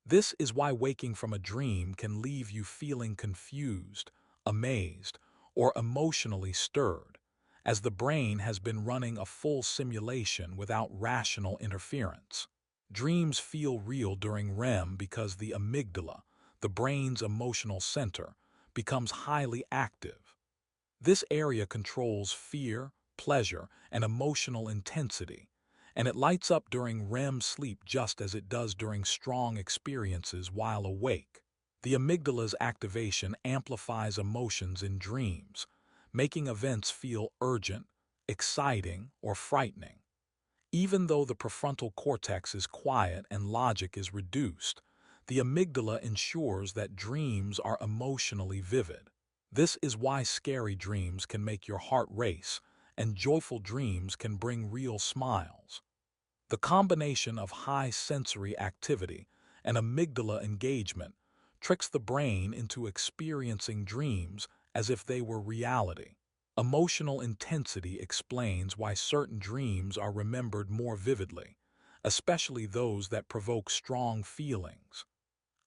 This is why waking from a dream can leave you feeling confused, amazed, or emotionally stirred, as the brain has been running a full simulation without rational interference. Dreams feel real during REM because the amygdala, the brain's emotional center, becomes highly active. This area controls fear, pleasure, and emotional intensity, and it lights up during REM sleep just as it does during strong experiences while awake. The amygdala's activation amplifies emotions in dreams, making events feel urgent, exciting, or frightening. Even though the prefrontal cortex is quiet and logic is reduced, the amygdala ensures that dreams are emotionally vivid. This is why scary dreams can make your heart race, and joyful dreams can bring real smiles. The combination of high sensory activity and amygdala engagement tricks the brain into experiencing dreams as if they were reality. Emotional intensity explains why certain dreams are remembered more vividly, especially those that provoke strong feelings.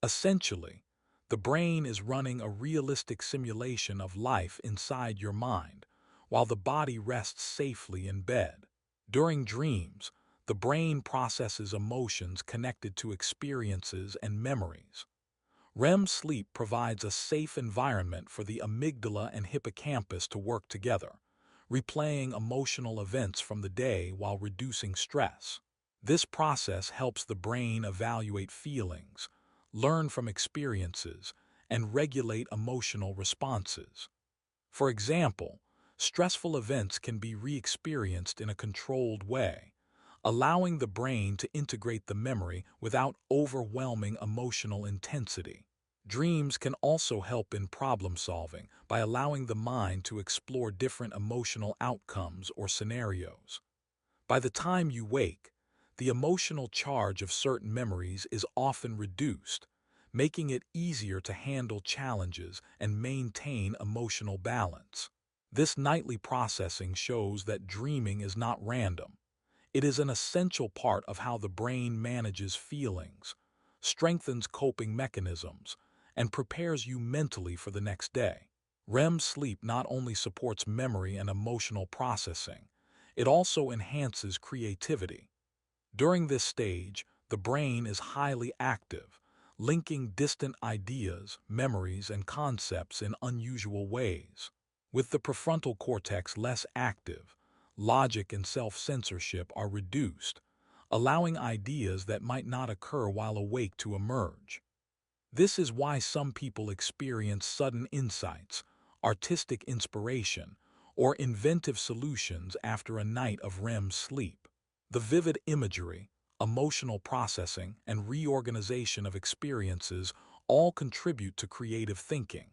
Essentially, the brain is running a realistic simulation of life inside your mind, while the body rests safely in bed. During dreams, the brain processes emotions connected to experiences and memories. REM sleep provides a safe environment for the amygdala and hippocampus to work together, replaying emotional events from the day while reducing stress. This process helps the brain evaluate feelings, learn from experiences, and regulate emotional responses. For example, stressful events can be re-experienced in a controlled way, allowing the brain to integrate the memory without overwhelming emotional intensity. Dreams can also help in problem solving by allowing the mind to explore different emotional outcomes or scenarios. By the time you wake, the emotional charge of certain memories is often reduced, making it easier to handle challenges and maintain emotional balance. This nightly processing shows that dreaming is not random. It is an essential part of how the brain manages feelings, strengthens coping mechanisms, and prepares you mentally for the next day. REM sleep not only supports memory and emotional processing, it also enhances creativity. During this stage, the brain is highly active, linking distant ideas, memories, and concepts in unusual ways. With the prefrontal cortex less active, logic and self-censorship are reduced, allowing ideas that might not occur while awake to emerge. This is why some people experience sudden insights, artistic inspiration, or inventive solutions after a night of REM sleep. The vivid imagery, emotional processing, and reorganization of experiences all contribute to creative thinking.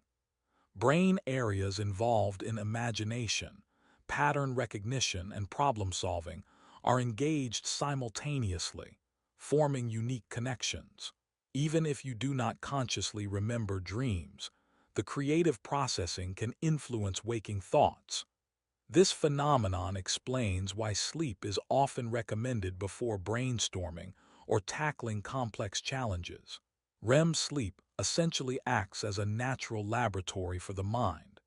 Brain areas involved in imagination, pattern recognition, and problem solving are engaged simultaneously, forming unique connections. Even if you do not consciously remember dreams, the creative processing can influence waking thoughts. This phenomenon explains why sleep is often recommended before brainstorming or tackling complex challenges. REM sleep essentially acts as a natural laboratory for the mind,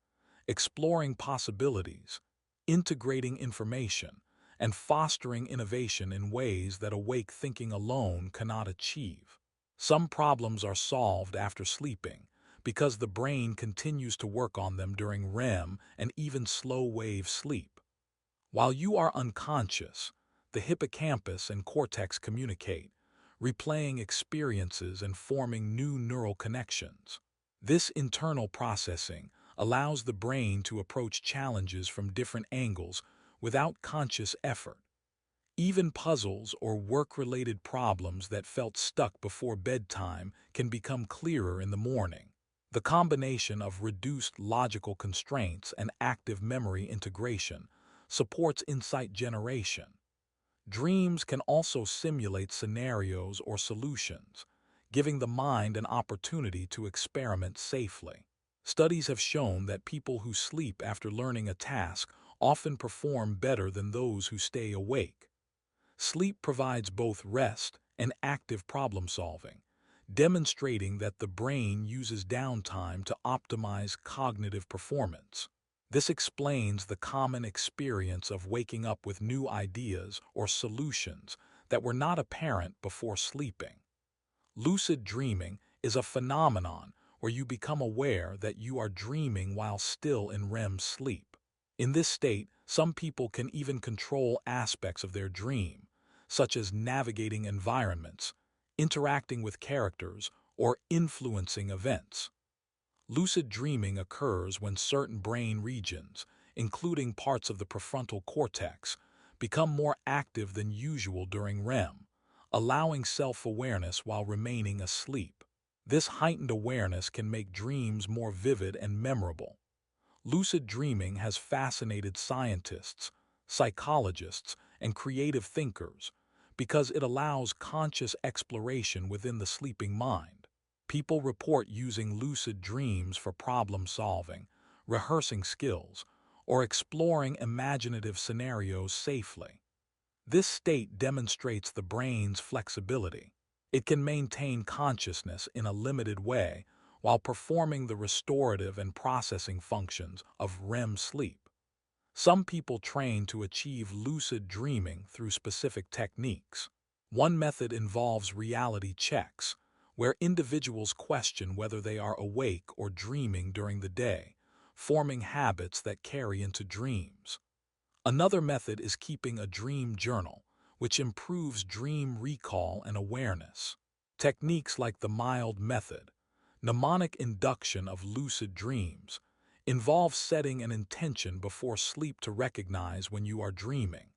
exploring possibilities, integrating information, and fostering innovation in ways that awake thinking alone cannot achieve. Some problems are solved after sleeping because the brain continues to work on them during REM and even slow-wave sleep. While you are unconscious, the hippocampus and cortex communicate, replaying experiences and forming new neural connections. This internal processing allows the brain to approach challenges from different angles without conscious effort. Even puzzles or work-related problems that felt stuck before bedtime can become clearer in the morning. The combination of reduced logical constraints and active memory integration supports insight generation. Dreams can also simulate scenarios or solutions, giving the mind an opportunity to experiment safely. Studies have shown that people who sleep after learning a task often perform better than those who stay awake. Sleep provides both rest and active problem-solving, demonstrating that the brain uses downtime to optimize cognitive performance. This explains the common experience of waking up with new ideas or solutions that were not apparent before sleeping. Lucid dreaming is a phenomenon where you become aware that you are dreaming while still in REM sleep. In this state, some people can even control aspects of their dream, such as navigating environments, interacting with characters, or influencing events. Lucid dreaming occurs when certain brain regions, including parts of the prefrontal cortex, become more active than usual during REM, allowing self-awareness while remaining asleep. This heightened awareness can make dreams more vivid and memorable. Lucid dreaming has fascinated scientists, psychologists, and creative thinkers because it allows conscious exploration within the sleeping mind. People report using lucid dreams for problem solving, rehearsing skills, or exploring imaginative scenarios safely. This state demonstrates the brain's flexibility. It can maintain consciousness in a limited way while performing the restorative and processing functions of REM sleep. Some people train to achieve lucid dreaming through specific techniques. One method involves reality checks, where individuals question whether they are awake or dreaming during the day, forming habits that carry into dreams. Another method is keeping a dream journal, which improves dream recall and awareness. Techniques like the mild method, mnemonic induction of lucid dreams, involve setting an intention before sleep to recognize when you are dreaming.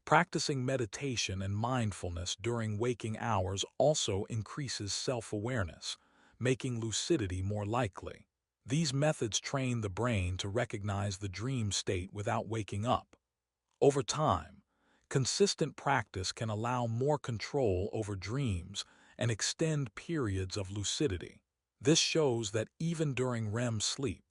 Practicing meditation and mindfulness during waking hours also increases self-awareness, making lucidity more likely. These methods train the brain to recognize the dream state without waking up. Over time, consistent practice can allow more control over dreams and extend periods of lucidity. This shows that even during REM sleep,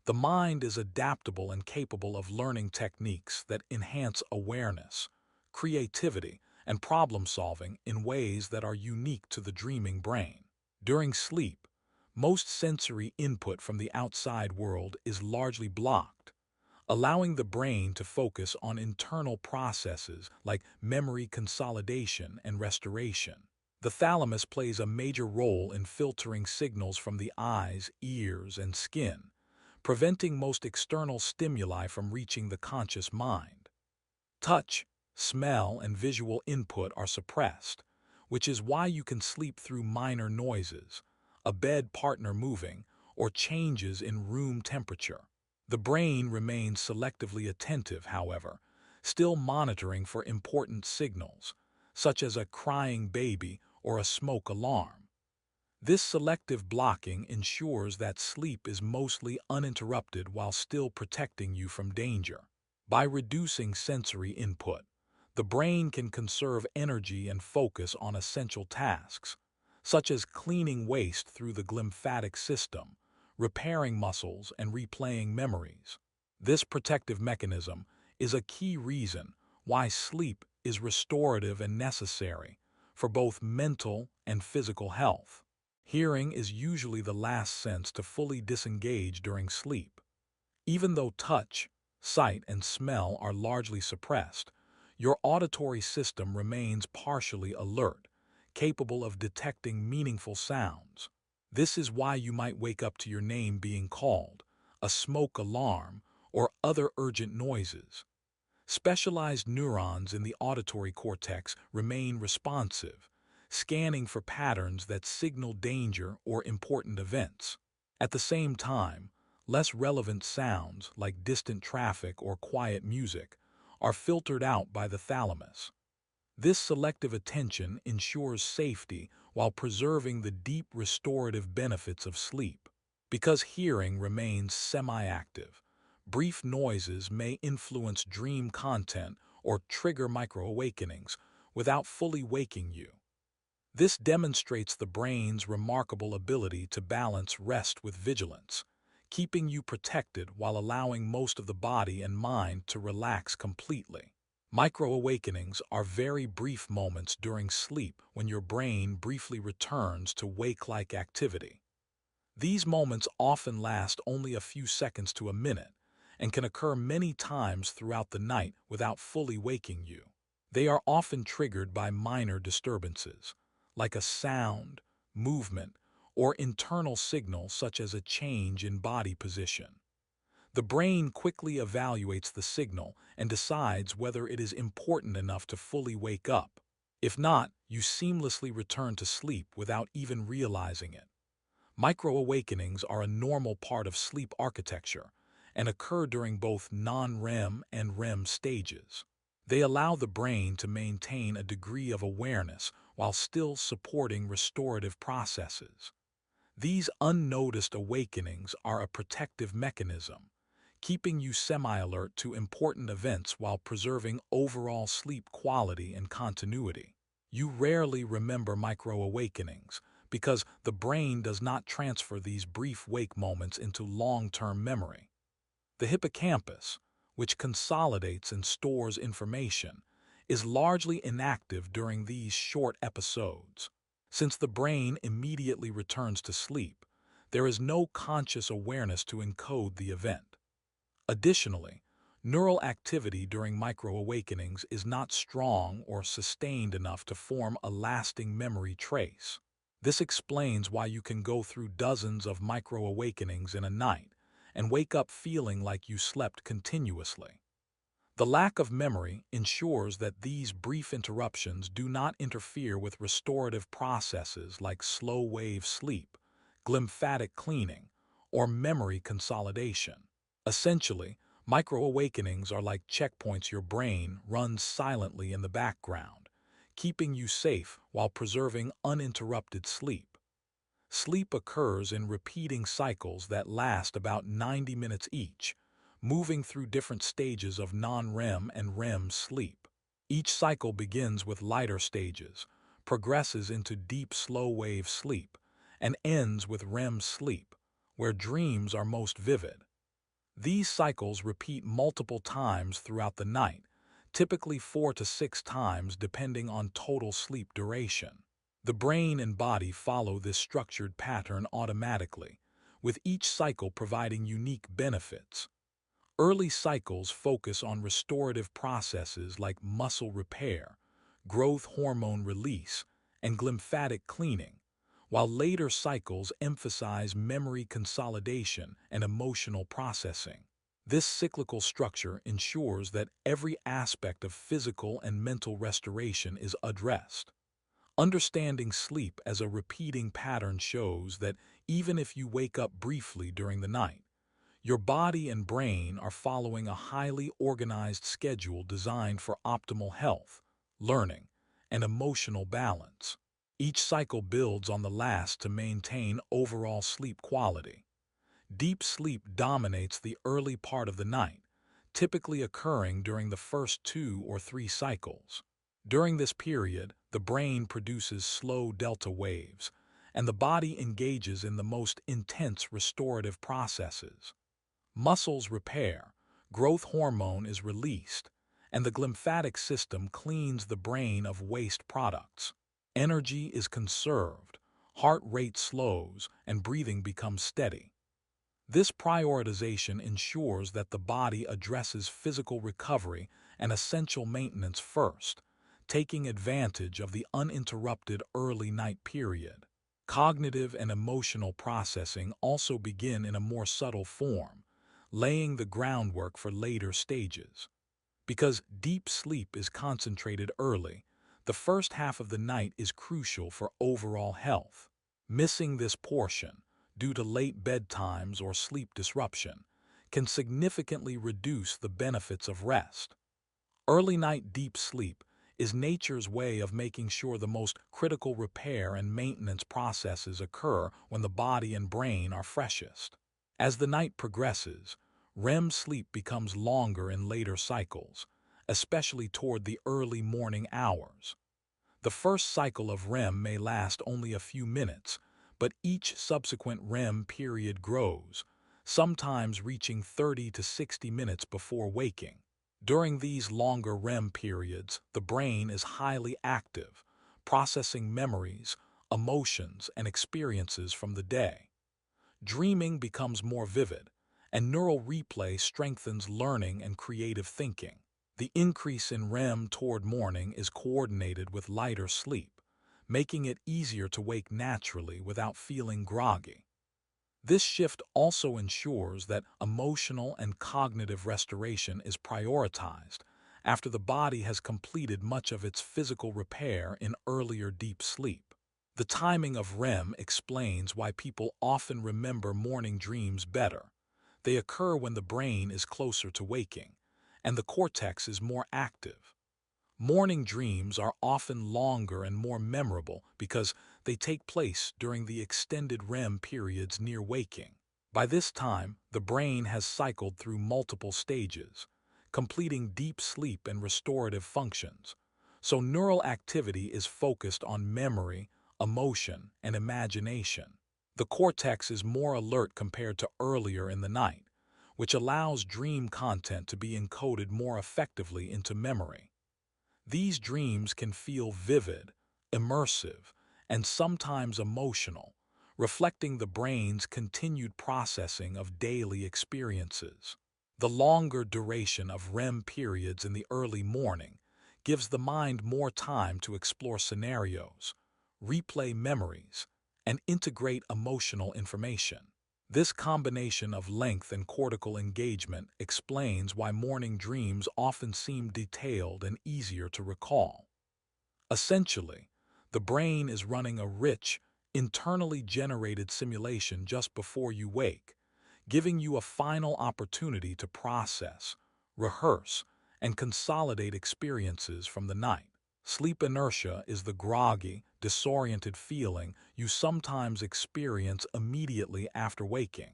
the mind is adaptable and capable of learning techniques that enhance awareness, creativity, and problem-solving in ways that are unique to the dreaming brain. During sleep, most sensory input from the outside world is largely blocked, allowing the brain to focus on internal processes like memory consolidation and restoration. The thalamus plays a major role in filtering signals from the eyes, ears, and skin, preventing most external stimuli from reaching the conscious mind. Touch, smell, and visual input are suppressed, which is why you can sleep through minor noises, a bed partner moving, or changes in room temperature. The brain remains selectively attentive, however, still monitoring for important signals, such as a crying baby or a smoke alarm. This selective blocking ensures that sleep is mostly uninterrupted while still protecting you from danger. By reducing sensory input, the brain can conserve energy and focus on essential tasks, such as cleaning waste through the glymphatic system, repairing muscles, and replaying memories. This protective mechanism is a key reason why sleep is restorative and necessary for both mental and physical health. Hearing is usually the last sense to fully disengage during sleep. Even though touch, sight, and smell are largely suppressed, your auditory system remains partially alert, capable of detecting meaningful sounds. This is why you might wake up to your name being called, a smoke alarm, or other urgent noises. Specialized neurons in the auditory cortex remain responsive, scanning for patterns that signal danger or important events. At the same time, less relevant sounds, like distant traffic or quiet music, are filtered out by the thalamus. This selective attention ensures safety while preserving the deep restorative benefits of sleep. Because hearing remains semi-active, brief noises may influence dream content or trigger micro-awakenings without fully waking you. This demonstrates the brain's remarkable ability to balance rest with vigilance, keeping you protected while allowing most of the body and mind to relax completely. Micro-awakenings are very brief moments during sleep when your brain briefly returns to wake-like activity. These moments often last only a few seconds to a minute and can occur many times throughout the night without fully waking you. They are often triggered by minor disturbances, like a sound, movement, or internal signal such as a change in body position. The brain quickly evaluates the signal and decides whether it is important enough to fully wake up. If not, you seamlessly return to sleep without even realizing it. Micro-awakenings are a normal part of sleep architecture and occur during both non-REM and REM stages. They allow the brain to maintain a degree of awareness while still supporting restorative processes. These unnoticed awakenings are a protective mechanism, keeping you semi-alert to important events while preserving overall sleep quality and continuity. You rarely remember micro-awakenings because the brain does not transfer these brief wake moments into long-term memory. The hippocampus, which consolidates and stores information, is largely inactive during these short episodes. Since the brain immediately returns to sleep, there is no conscious awareness to encode the event. Additionally, neural activity during micro-awakenings is not strong or sustained enough to form a lasting memory trace. This explains why you can go through dozens of micro-awakenings in a night and wake up feeling like you slept continuously. The lack of memory ensures that these brief interruptions do not interfere with restorative processes like slow-wave sleep, glymphatic cleaning, or memory consolidation. Essentially, micro-awakenings are like checkpoints your brain runs silently in the background, keeping you safe while preserving uninterrupted sleep. Sleep occurs in repeating cycles that last about 90 minutes each, moving through different stages of non-REM and REM sleep. Each cycle begins with lighter stages, progresses into deep slow-wave sleep, and ends with REM sleep, where dreams are most vivid. These cycles repeat multiple times throughout the night, typically 4 to 6 times depending on total sleep duration. The brain and body follow this structured pattern automatically, with each cycle providing unique benefits. Early cycles focus on restorative processes like muscle repair, growth hormone release, and glymphatic cleaning, while later cycles emphasize memory consolidation and emotional processing. This cyclical structure ensures that every aspect of physical and mental restoration is addressed. Understanding sleep as a repeating pattern shows that even if you wake up briefly during the night, your body and brain are following a highly organized schedule designed for optimal health, learning, and emotional balance. Each cycle builds on the last to maintain overall sleep quality. Deep sleep dominates the early part of the night, typically occurring during the first 2 or 3 cycles. During this period, the brain produces slow delta waves, and the body engages in the most intense restorative processes. Muscles repair, growth hormone is released, and the glymphatic system cleans the brain of waste products. Energy is conserved, heart rate slows, and breathing becomes steady. This prioritization ensures that the body addresses physical recovery and essential maintenance first, taking advantage of the uninterrupted early night period. Cognitive and emotional processing also begin in a more subtle form, laying the groundwork for later stages. Because deep sleep is concentrated early, the first half of the night is crucial for overall health. Missing this portion, due to late bedtimes or sleep disruption, can significantly reduce the benefits of rest. Early night deep sleep is nature's way of making sure the most critical repair and maintenance processes occur when the body and brain are freshest. As the night progresses, REM sleep becomes longer in later cycles, especially toward the early morning hours. The first cycle of REM may last only a few minutes, but each subsequent REM period grows, sometimes reaching 30 to 60 minutes before waking. During these longer REM periods, the brain is highly active, processing memories, emotions, and experiences from the day. Dreaming becomes more vivid, and neural replay strengthens learning and creative thinking. The increase in REM toward morning is coordinated with lighter sleep, making it easier to wake naturally without feeling groggy. This shift also ensures that emotional and cognitive restoration is prioritized after the body has completed much of its physical repair in earlier deep sleep. The timing of REM explains why people often remember morning dreams better. They occur when the brain is closer to waking, and the cortex is more active. Morning dreams are often longer and more memorable because they take place during the extended REM periods near waking. By this time, the brain has cycled through multiple stages, completing deep sleep and restorative functions, so neural activity is focused on memory, emotion, and imagination. The cortex is more alert compared to earlier in the night, which allows dream content to be encoded more effectively into memory. These dreams can feel vivid, immersive, and sometimes emotional, reflecting the brain's continued processing of daily experiences. The longer duration of REM periods in the early morning gives the mind more time to explore scenarios, replay memories, and integrate emotional information. This combination of length and cortical engagement explains why morning dreams often seem detailed and easier to recall. Essentially, the brain is running a rich, internally generated simulation just before you wake, giving you a final opportunity to process, rehearse, and consolidate experiences from the night. Sleep inertia is the groggy, disoriented feeling you sometimes experience immediately after waking.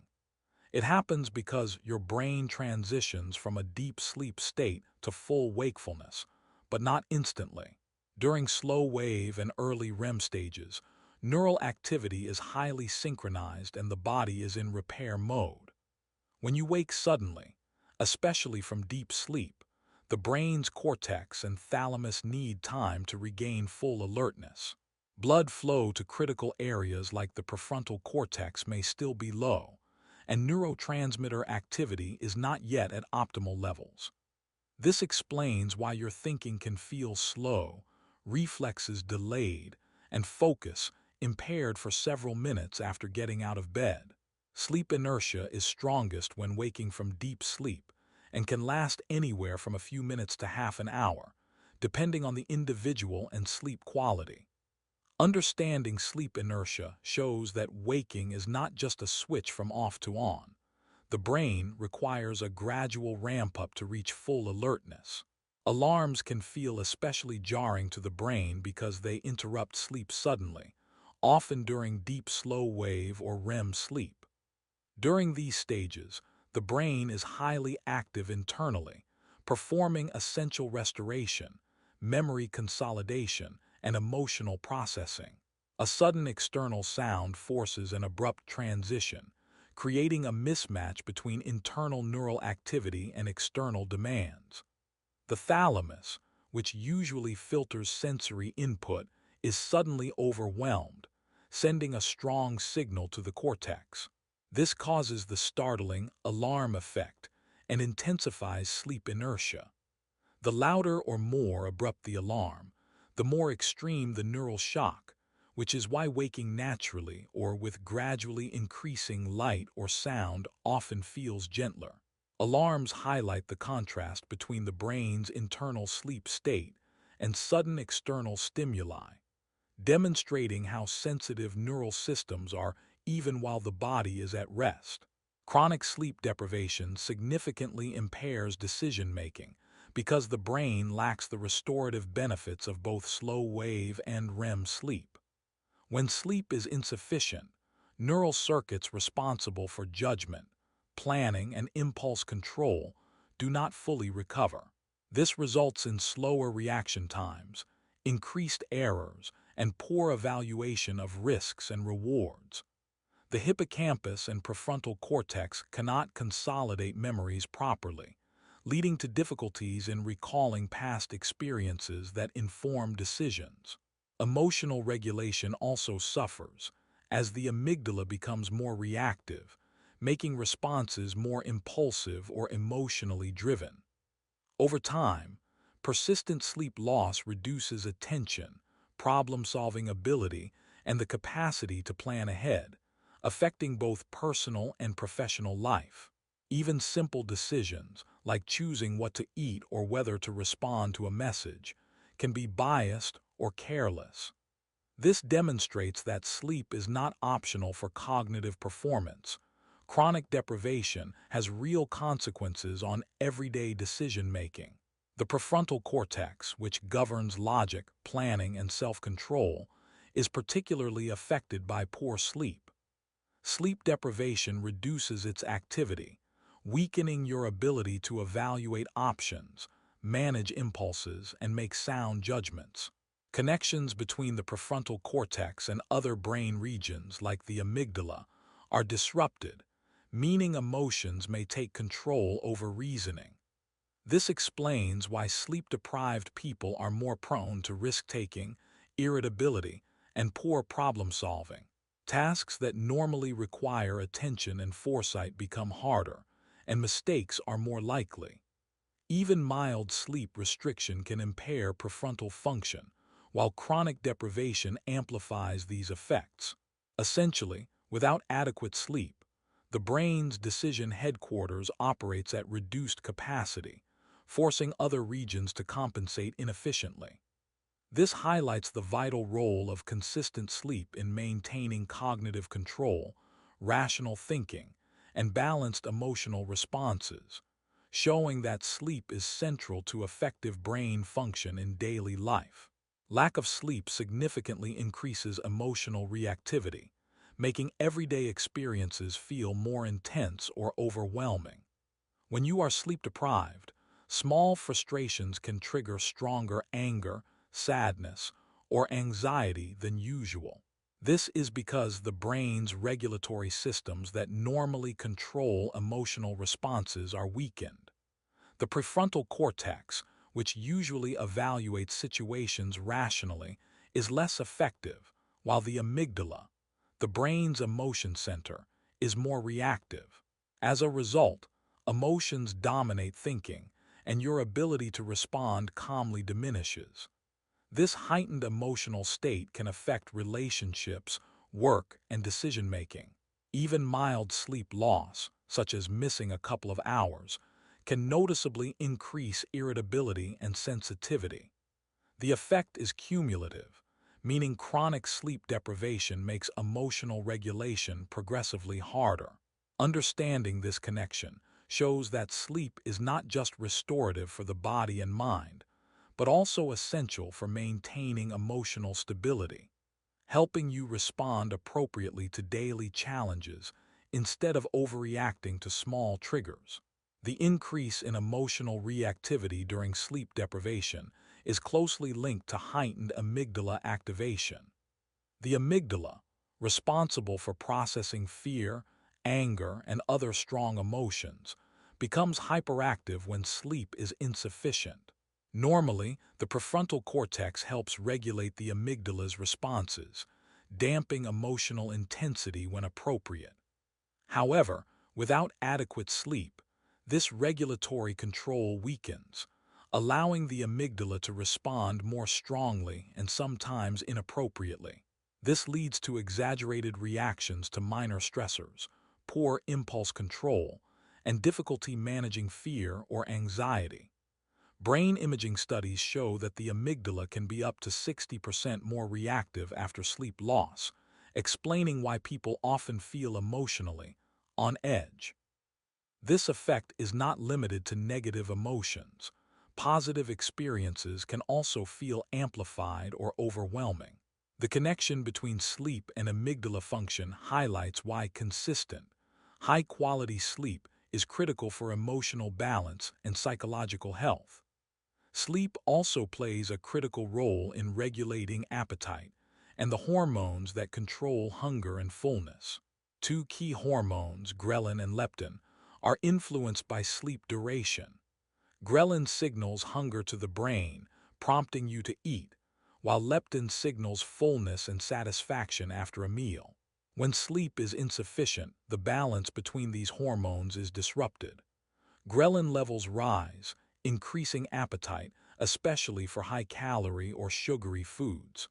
It happens because your brain transitions from a deep sleep state to full wakefulness, but not instantly. During slow wave and early REM stages, neural activity is highly synchronized and the body is in repair mode. When you wake suddenly, especially from deep sleep, the brain's cortex and thalamus need time to regain full alertness. Blood flow to critical areas like the prefrontal cortex may still be low, and neurotransmitter activity is not yet at optimal levels. This explains why your thinking can feel slow, reflexes delayed, and focus impaired for several minutes after getting out of bed. Sleep inertia is strongest when waking from deep sleep and can last anywhere from a few minutes to half an hour, depending on the individual and sleep quality. Understanding sleep inertia shows that waking is not just a switch from off to on. The brain requires a gradual ramp-up to reach full alertness. Alarms can feel especially jarring to the brain because they interrupt sleep suddenly, often during deep slow wave or REM sleep. During these stages, the brain is highly active internally, performing essential restoration, memory consolidation, and emotional processing. A sudden external sound forces an abrupt transition, creating a mismatch between internal neural activity and external demands. The thalamus, which usually filters sensory input, is suddenly overwhelmed, sending a strong signal to the cortex. This causes the startling alarm effect and intensifies sleep inertia. The louder or more abrupt the alarm, the more extreme the neural shock, which is why waking naturally or with gradually increasing light or sound often feels gentler. Alarms highlight the contrast between the brain's internal sleep state and sudden external stimuli, demonstrating how sensitive neural systems are even while the body is at rest. Chronic sleep deprivation significantly impairs decision-making because the brain lacks the restorative benefits of both slow-wave and REM sleep. When sleep is insufficient, neural circuits responsible for judgment, planning, and impulse control do not fully recover. This results in slower reaction times, increased errors, and poor evaluation of risks and rewards. The hippocampus and prefrontal cortex cannot consolidate memories properly, leading to difficulties in recalling past experiences that inform decisions. Emotional regulation also suffers, as the amygdala becomes more reactive, making responses more impulsive or emotionally driven. Over time, persistent sleep loss reduces attention, problem-solving ability, and the capacity to plan ahead, affecting both personal and professional life. Even simple decisions, like choosing what to eat or whether to respond to a message, can be biased or careless. This demonstrates that sleep is not optional for cognitive performance. Chronic deprivation has real consequences on everyday decision-making. The prefrontal cortex, which governs logic, planning, and self-control, is particularly affected by poor sleep. Sleep deprivation reduces its activity, weakening your ability to evaluate options, manage impulses, and make sound judgments. Connections between the prefrontal cortex and other brain regions, like the amygdala, are disrupted, meaning emotions may take control over reasoning. This explains why sleep-deprived people are more prone to risk-taking, irritability, and poor problem-solving. Tasks that normally require attention and foresight become harder, and mistakes are more likely. Even mild sleep restriction can impair prefrontal function, while chronic deprivation amplifies these effects. Essentially, without adequate sleep, the brain's decision headquarters operates at reduced capacity, forcing other regions to compensate inefficiently. This highlights the vital role of consistent sleep in maintaining cognitive control, rational thinking, and balanced emotional responses, showing that sleep is central to effective brain function in daily life. Lack of sleep significantly increases emotional reactivity, making everyday experiences feel more intense or overwhelming. When you are sleep-deprived, small frustrations can trigger stronger anger, sadness, or anxiety than usual. This is because the brain's regulatory systems that normally control emotional responses are weakened. The prefrontal cortex, which usually evaluates situations rationally, is less effective, while the amygdala, the brain's emotion center, is more reactive. As a result, emotions dominate thinking, and your ability to respond calmly diminishes. This heightened emotional state can affect relationships, work, and decision-making. Even mild sleep loss, such as missing a couple of hours, can noticeably increase irritability and sensitivity. The effect is cumulative, meaning chronic sleep deprivation makes emotional regulation progressively harder. Understanding this connection shows that sleep is not just restorative for the body and mind, but also essential for maintaining emotional stability, helping you respond appropriately to daily challenges instead of overreacting to small triggers. The increase in emotional reactivity during sleep deprivation is closely linked to heightened amygdala activation. The amygdala, responsible for processing fear, anger, and other strong emotions, becomes hyperactive when sleep is insufficient. Normally, the prefrontal cortex helps regulate the amygdala's responses, damping emotional intensity when appropriate. However, without adequate sleep, this regulatory control weakens, allowing the amygdala to respond more strongly and sometimes inappropriately. This leads to exaggerated reactions to minor stressors, poor impulse control, and difficulty managing fear or anxiety. Brain imaging studies show that the amygdala can be up to 60% more reactive after sleep loss, explaining why people often feel emotionally on edge. This effect is not limited to negative emotions. Positive experiences can also feel amplified or overwhelming. The connection between sleep and amygdala function highlights why consistent, high-quality sleep is critical for emotional balance and psychological health. Sleep also plays a critical role in regulating appetite and the hormones that control hunger and fullness. Two key hormones, ghrelin and leptin, are influenced by sleep duration. Ghrelin signals hunger to the brain, prompting you to eat, while leptin signals fullness and satisfaction after a meal. When sleep is insufficient, the balance between these hormones is disrupted. Ghrelin levels rise, increasing appetite, especially for high-calorie or sugary foods.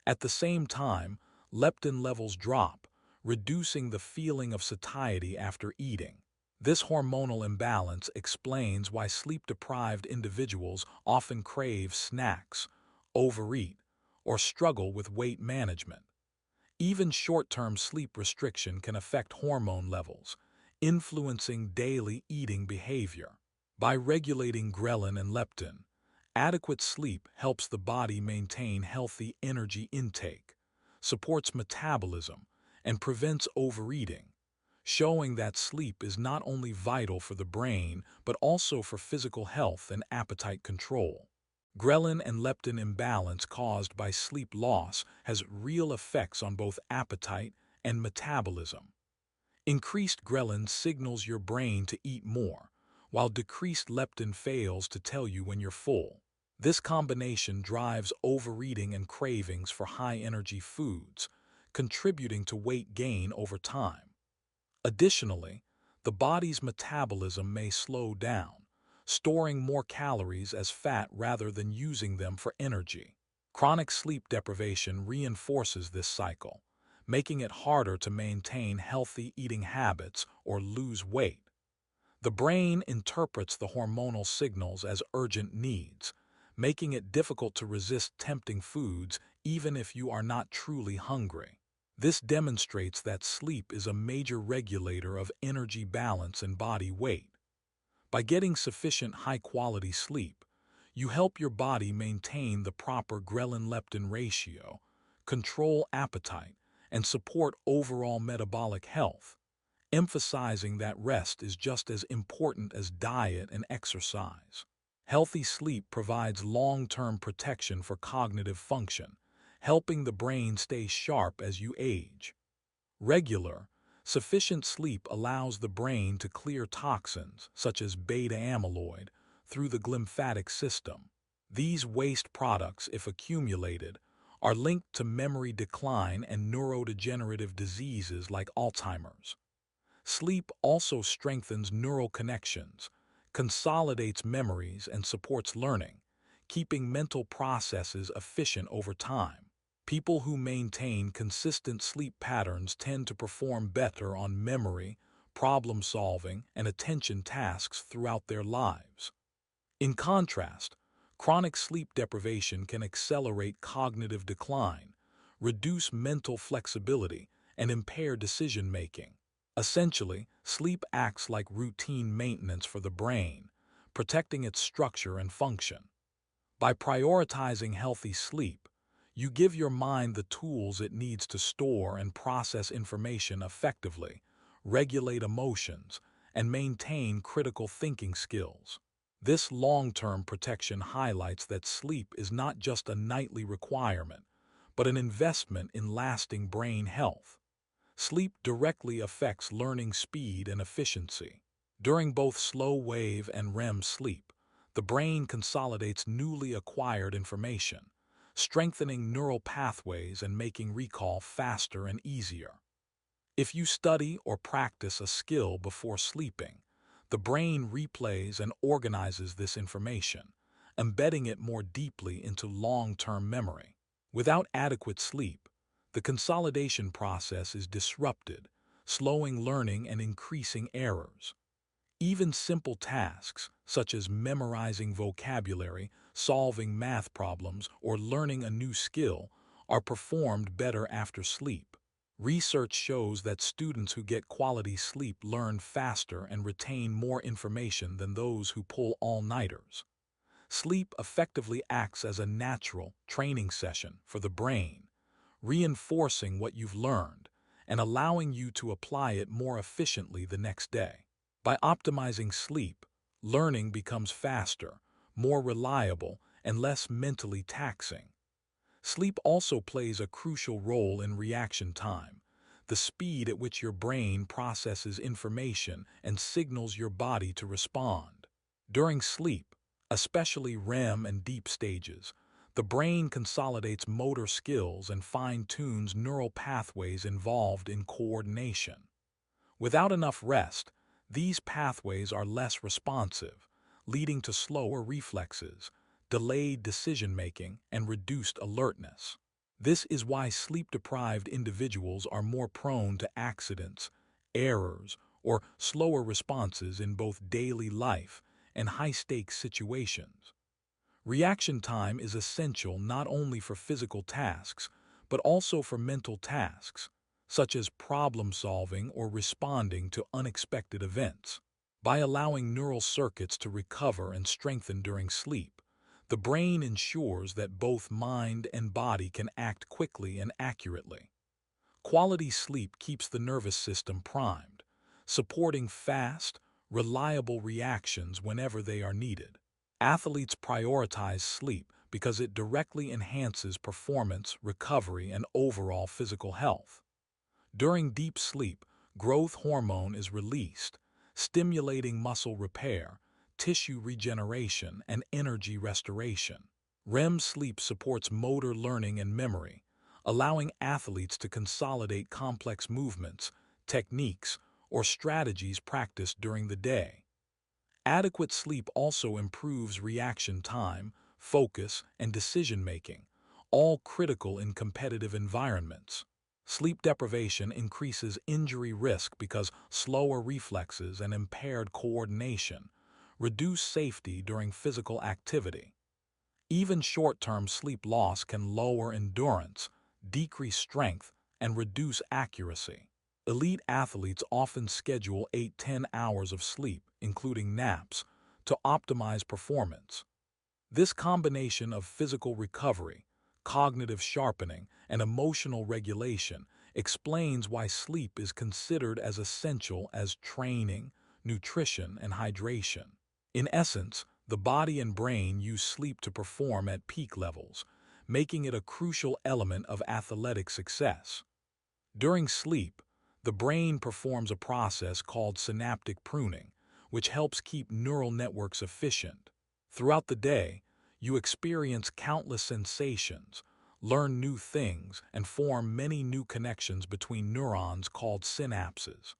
At the same time, leptin levels drop, reducing the feeling of satiety after eating. This hormonal imbalance explains why sleep-deprived individuals often crave snacks, overeat, or struggle with weight management. Even short-term sleep restriction can affect hormone levels, influencing daily eating behavior. By regulating ghrelin and leptin, adequate sleep helps the body maintain healthy energy intake, supports metabolism, and prevents overeating, showing that sleep is not only vital for the brain but also for physical health and appetite control. Ghrelin and leptin imbalance caused by sleep loss has real effects on both appetite and metabolism. Increased ghrelin signals your brain to eat more, while decreased leptin fails to tell you when you're full. This combination drives overeating and cravings for high-energy foods, contributing to weight gain over time. Additionally, the body's metabolism may slow down, storing more calories as fat rather than using them for energy. Chronic sleep deprivation reinforces this cycle, making it harder to maintain healthy eating habits or lose weight. The brain interprets the hormonal signals as urgent needs, making it difficult to resist tempting foods even if you are not truly hungry. This demonstrates that sleep is a major regulator of energy balance and body weight. By getting sufficient high-quality sleep, you help your body maintain the proper ghrelin-leptin ratio, control appetite, and support overall metabolic health, emphasizing that rest is just as important as diet and exercise. Healthy sleep provides long-term protection for cognitive function, helping the brain stay sharp as you age. Regular, sufficient sleep allows the brain to clear toxins, such as beta amyloid, through the glymphatic system. These waste products, if accumulated, are linked to memory decline and neurodegenerative diseases like Alzheimer's. Sleep also strengthens neural connections, consolidates memories, and supports learning, keeping mental processes efficient over time. People who maintain consistent sleep patterns tend to perform better on memory, problem-solving, and attention tasks throughout their lives. In contrast, chronic sleep deprivation can accelerate cognitive decline, reduce mental flexibility, and impair decision-making. Essentially, sleep acts like routine maintenance for the brain, protecting its structure and function. By prioritizing healthy sleep, you give your mind the tools it needs to store and process information effectively, regulate emotions, and maintain critical thinking skills. This long-term protection highlights that sleep is not just a nightly requirement, but an investment in lasting brain health. Sleep directly affects learning speed and efficiency. During both slow-wave and REM sleep, the brain consolidates newly acquired information, strengthening neural pathways and making recall faster and easier. If you study or practice a skill before sleeping, the brain replays and organizes this information, embedding it more deeply into long-term memory. Without adequate sleep, the consolidation process is disrupted, slowing learning and increasing errors. Even simple tasks, such as memorizing vocabulary, solving math problems, or learning a new skill, are performed better after sleep. Research shows that students who get quality sleep learn faster and retain more information than those who pull all-nighters. Sleep effectively acts as a natural training session for the brain, reinforcing what you've learned and allowing you to apply it more efficiently the next day. By optimizing sleep, learning becomes faster, more reliable, and less mentally taxing. Sleep also plays a crucial role in reaction time, the speed at which your brain processes information and signals your body to respond. During sleep, especially REM and deep stages, the brain consolidates motor skills and fine-tunes neural pathways involved in coordination. Without enough rest, these pathways are less responsive, leading to slower reflexes, delayed decision-making, and reduced alertness. This is why sleep-deprived individuals are more prone to accidents, errors, or slower responses in both daily life and high-stakes situations. Reaction time is essential not only for physical tasks, but also for mental tasks, such as problem-solving or responding to unexpected events. By allowing neural circuits to recover and strengthen during sleep, the brain ensures that both mind and body can act quickly and accurately. Quality sleep keeps the nervous system primed, supporting fast, reliable reactions whenever they are needed. Athletes prioritize sleep because it directly enhances performance, recovery, and overall physical health. During deep sleep, growth hormone is released, stimulating muscle repair, tissue regeneration, and energy restoration. REM sleep supports motor learning and memory, allowing athletes to consolidate complex movements, techniques, or strategies practiced during the day. Adequate sleep also improves reaction time, focus, and decision-making, all critical in competitive environments. Sleep deprivation increases injury risk because slower reflexes and impaired coordination reduce safety during physical activity. Even short-term sleep loss can lower endurance, decrease strength, and reduce accuracy. Elite athletes often schedule 8–10 hours of sleep, including naps, to optimize performance. This combination of physical recovery, cognitive sharpening, and emotional regulation explains why sleep is considered as essential as training, nutrition, and hydration. In essence, the body and brain use sleep to perform at peak levels, making it a crucial element of athletic success. During sleep, the brain performs a process called synaptic pruning, which helps keep neural networks efficient. Throughout the day, you experience countless sensations, learn new things, and form many new connections between neurons called synapses.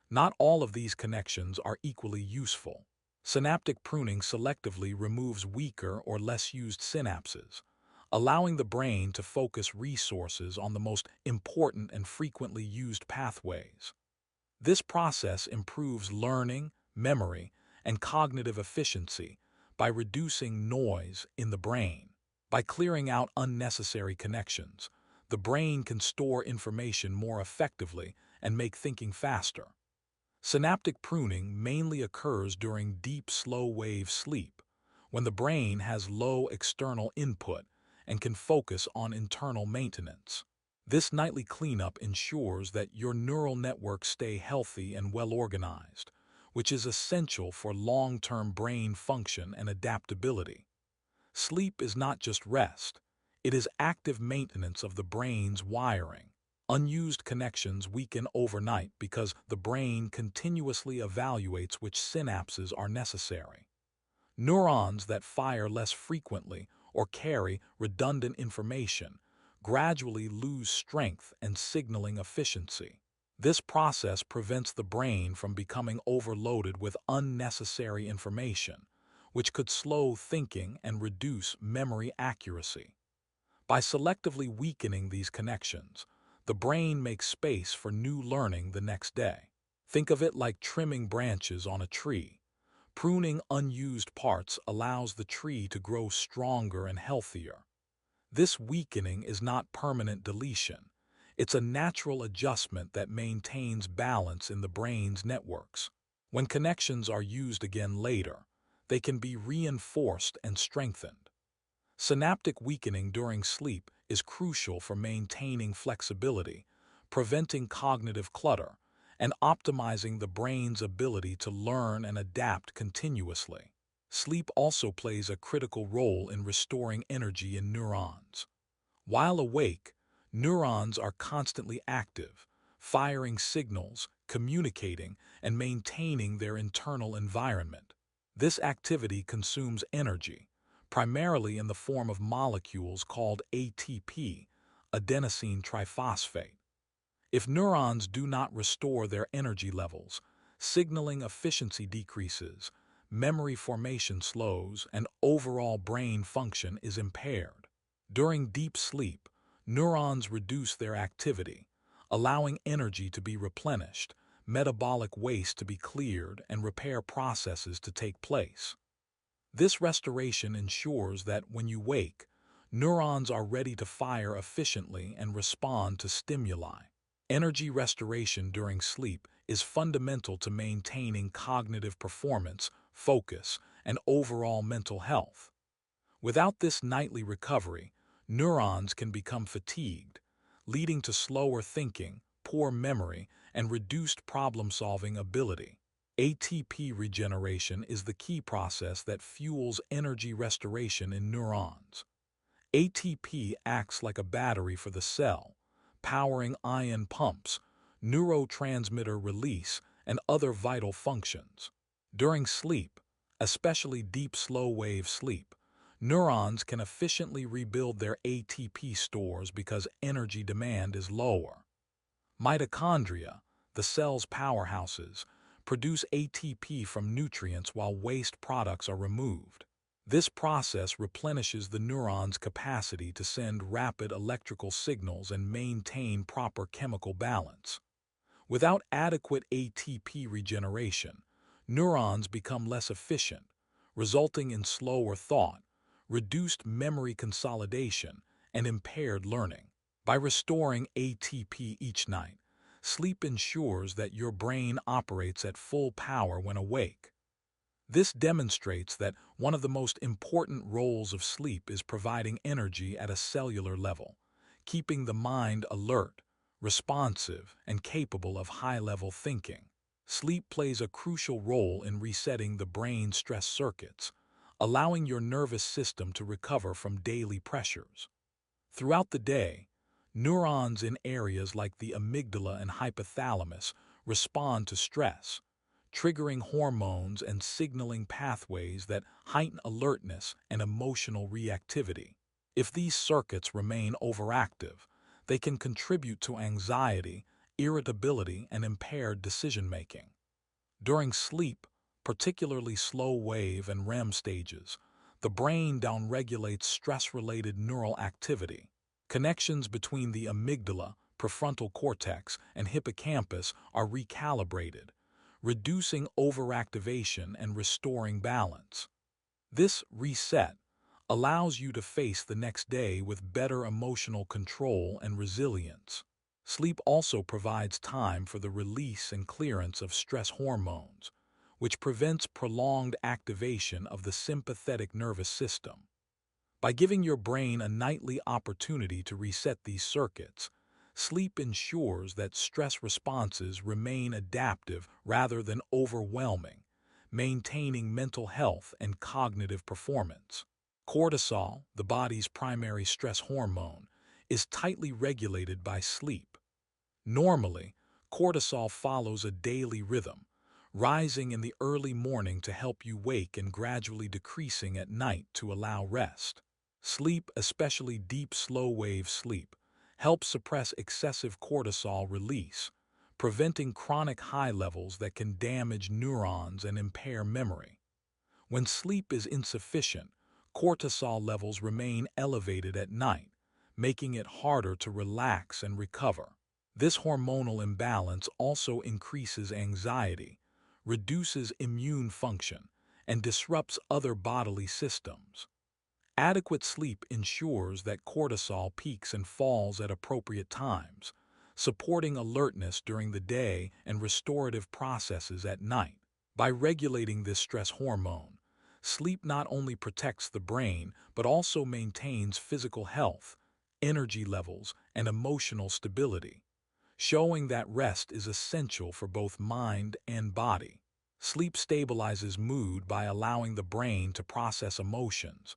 Not all of these connections are equally useful. Synaptic pruning selectively removes weaker or less used synapses, allowing the brain to focus resources on the most important and frequently used pathways. This process improves learning, memory, and cognitive efficiency by reducing noise in the brain. By clearing out unnecessary connections, the brain can store information more effectively and make thinking faster. Synaptic pruning mainly occurs during deep, slow-wave sleep, when the brain has low external input and can focus on internal maintenance. This nightly cleanup ensures that your neural networks stay healthy and well-organized, which is essential for long-term brain function and adaptability. Sleep is not just rest, it is active maintenance of the brain's wiring. Unused connections weaken overnight because the brain continuously evaluates which synapses are necessary. Neurons that fire less frequently or carry redundant information gradually lose strength and signaling efficiency. This process prevents the brain from becoming overloaded with unnecessary information, which could slow thinking and reduce memory accuracy. By selectively weakening these connections, the brain makes space for new learning the next day. Think of it like trimming branches on a tree. Pruning unused parts allows the tree to grow stronger and healthier. This weakening is not permanent deletion. It's a natural adjustment that maintains balance in the brain's networks. When connections are used again later, they can be reinforced and strengthened. Synaptic weakening during sleep is crucial for maintaining flexibility, preventing cognitive clutter, and optimizing the brain's ability to learn and adapt continuously. Sleep also plays a critical role in restoring energy in neurons. While awake, neurons are constantly active, firing signals, communicating, and maintaining their internal environment. This activity consumes energy, primarily in the form of molecules called ATP, adenosine triphosphate. If neurons do not restore their energy levels, signaling efficiency decreases, memory formation slows, and overall brain function is impaired. During deep sleep, neurons reduce their activity, allowing energy to be replenished, metabolic waste to be cleared, and repair processes to take place. This restoration ensures that when you wake, neurons are ready to fire efficiently and respond to stimuli. Energy restoration during sleep is fundamental to maintaining cognitive performance, focus, and overall mental health. Without this nightly recovery, neurons can become fatigued, leading to slower thinking, poor memory, and reduced problem-solving ability. ATP regeneration is the key process that fuels energy restoration in neurons. ATP acts like a battery for the cell, powering ion pumps, neurotransmitter release, and other vital functions. During sleep, especially deep slow-wave sleep, neurons can efficiently rebuild their ATP stores because energy demand is lower. Mitochondria, the cell's powerhouses, produce ATP from nutrients while waste products are removed. This process replenishes the neuron's capacity to send rapid electrical signals and maintain proper chemical balance. Without adequate ATP regeneration, neurons become less efficient, resulting in slower thought, reduced memory consolidation, and impaired learning. By restoring ATP each night, sleep ensures that your brain operates at full power when awake. This demonstrates that one of the most important roles of sleep is providing energy at a cellular level, keeping the mind alert, responsive, and capable of high-level thinking. Sleep plays a crucial role in resetting the brain's stress circuits, allowing your nervous system to recover from daily pressures. Throughout the day, neurons in areas like the amygdala and hypothalamus respond to stress, triggering hormones and signaling pathways that heighten alertness and emotional reactivity. If these circuits remain overactive, they can contribute to anxiety, irritability, and impaired decision-making. During sleep, particularly slow-wave and REM stages, the brain downregulates stress-related neural activity. Connections between the amygdala, prefrontal cortex, and hippocampus are recalibrated, reducing overactivation and restoring balance. This reset allows you to face the next day with better emotional control and resilience. Sleep also provides time for the release and clearance of stress hormones, which prevents prolonged activation of the sympathetic nervous system. By giving your brain a nightly opportunity to reset these circuits, Sleep ensures that stress responses remain adaptive rather than overwhelming, maintaining mental health and cognitive performance. Cortisol, the body's primary stress hormone, is tightly regulated by sleep. Normally, cortisol follows a daily rhythm, rising in the early morning to help you wake and gradually decreasing at night to allow rest. Sleep, especially deep slow-wave sleep, helps suppress excessive cortisol release, preventing chronic high levels that can damage neurons and impair memory. When sleep is insufficient, cortisol levels remain elevated at night, making it harder to relax and recover. This hormonal imbalance also increases anxiety, reduces immune function, and disrupts other bodily systems. Adequate sleep ensures that cortisol peaks and falls at appropriate times, supporting alertness during the day and restorative processes at night. By regulating this stress hormone, sleep not only protects the brain but also maintains physical health, energy levels, and emotional stability, showing that rest is essential for both mind and body. Sleep stabilizes mood by allowing the brain to process emotions,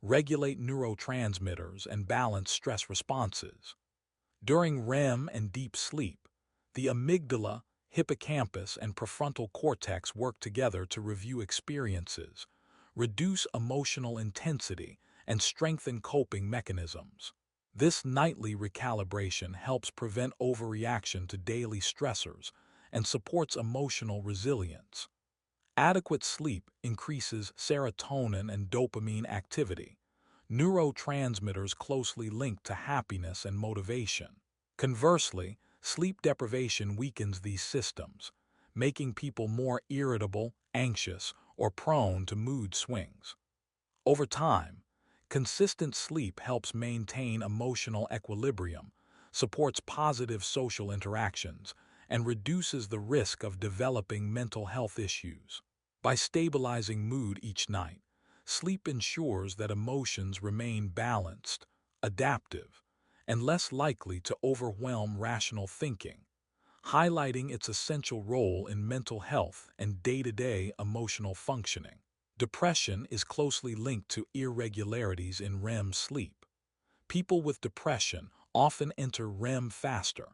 regulate neurotransmitters, and balance stress responses. During REM and deep sleep, the amygdala, hippocampus, and prefrontal cortex work together to review experiences, reduce emotional intensity, and strengthen coping mechanisms. This nightly recalibration helps prevent overreaction to daily stressors and supports emotional resilience. Adequate sleep increases serotonin and dopamine activity, neurotransmitters closely linked to happiness and motivation. Conversely, sleep deprivation weakens these systems, making people more irritable, anxious, or prone to mood swings. Over time, consistent sleep helps maintain emotional equilibrium, supports positive social interactions, and reduces the risk of developing mental health issues. By stabilizing mood each night, sleep ensures that emotions remain balanced, adaptive, and less likely to overwhelm rational thinking, highlighting its essential role in mental health and day-to-day emotional functioning. Depression is closely linked to irregularities in REM sleep. People with depression often enter REM faster,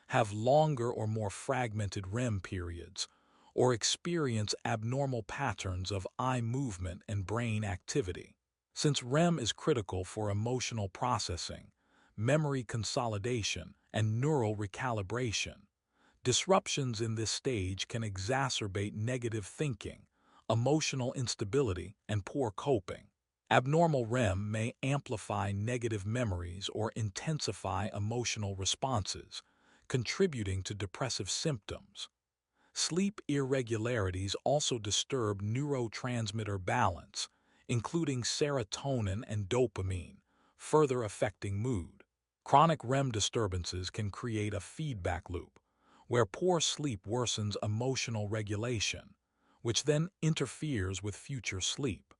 have longer or more fragmented REM periods, or experience abnormal patterns of eye movement and brain activity. Since REM is critical for emotional processing, memory consolidation, and neural recalibration, disruptions in this stage can exacerbate negative thinking, emotional instability, and poor coping. Abnormal REM may amplify negative memories or intensify emotional responses, contributing to depressive symptoms. Sleep irregularities also disturb neurotransmitter balance, including serotonin and dopamine, further affecting mood. Chronic REM disturbances can create a feedback loop, where poor sleep worsens emotional regulation, which then interferes with future sleep.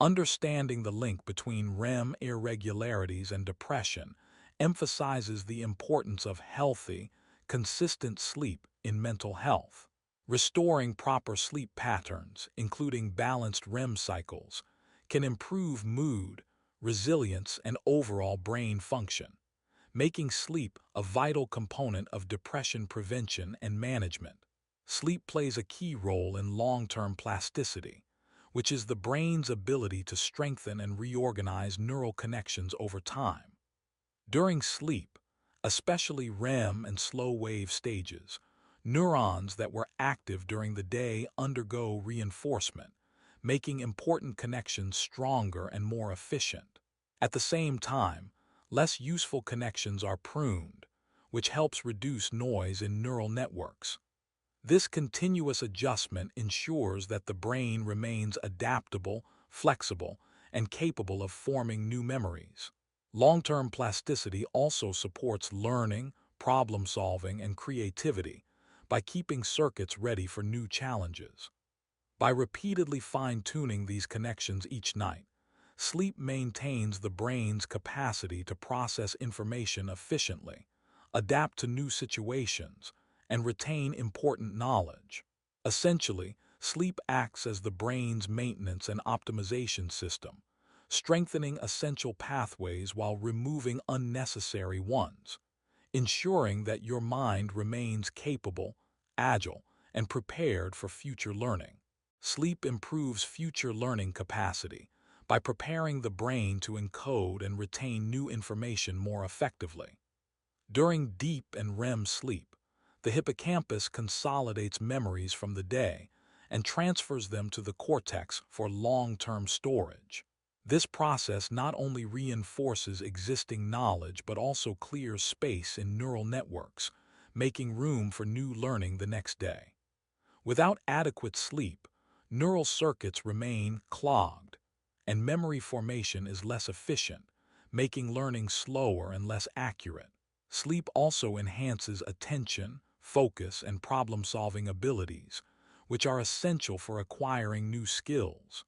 Understanding the link between REM irregularities and depression emphasizes the importance of healthy, consistent sleep in mental health. Restoring proper sleep patterns, including balanced REM cycles, can improve mood, resilience, and overall brain function, making sleep a vital component of depression prevention and management. Sleep plays a key role in long-term plasticity, which is the brain's ability to strengthen and reorganize neural connections over time. During sleep, especially REM and slow-wave stages, neurons that were active during the day undergo reinforcement, making important connections stronger and more efficient. At the same time, less useful connections are pruned, which helps reduce noise in neural networks. This continuous adjustment ensures that the brain remains adaptable, flexible, and capable of forming new memories. Long-term plasticity also supports learning, problem-solving, and creativity by keeping circuits ready for new challenges. By repeatedly fine-tuning these connections each night, sleep maintains the brain's capacity to process information efficiently, adapt to new situations, and retain important knowledge. Essentially, sleep acts as the brain's maintenance and optimization system, strengthening essential pathways while removing unnecessary ones, ensuring that your mind remains capable, agile, and prepared for future learning. Sleep improves future learning capacity by preparing the brain to encode and retain new information more effectively. During deep and REM sleep, the hippocampus consolidates memories from the day and transfers them to the cortex for long-term storage. This process not only reinforces existing knowledge but also clears space in neural networks, making room for new learning the next day. Without adequate sleep, neural circuits remain clogged, and memory formation is less efficient, making learning slower and less accurate. Sleep also enhances attention, focus, and problem-solving abilities, which are essential for acquiring new skills.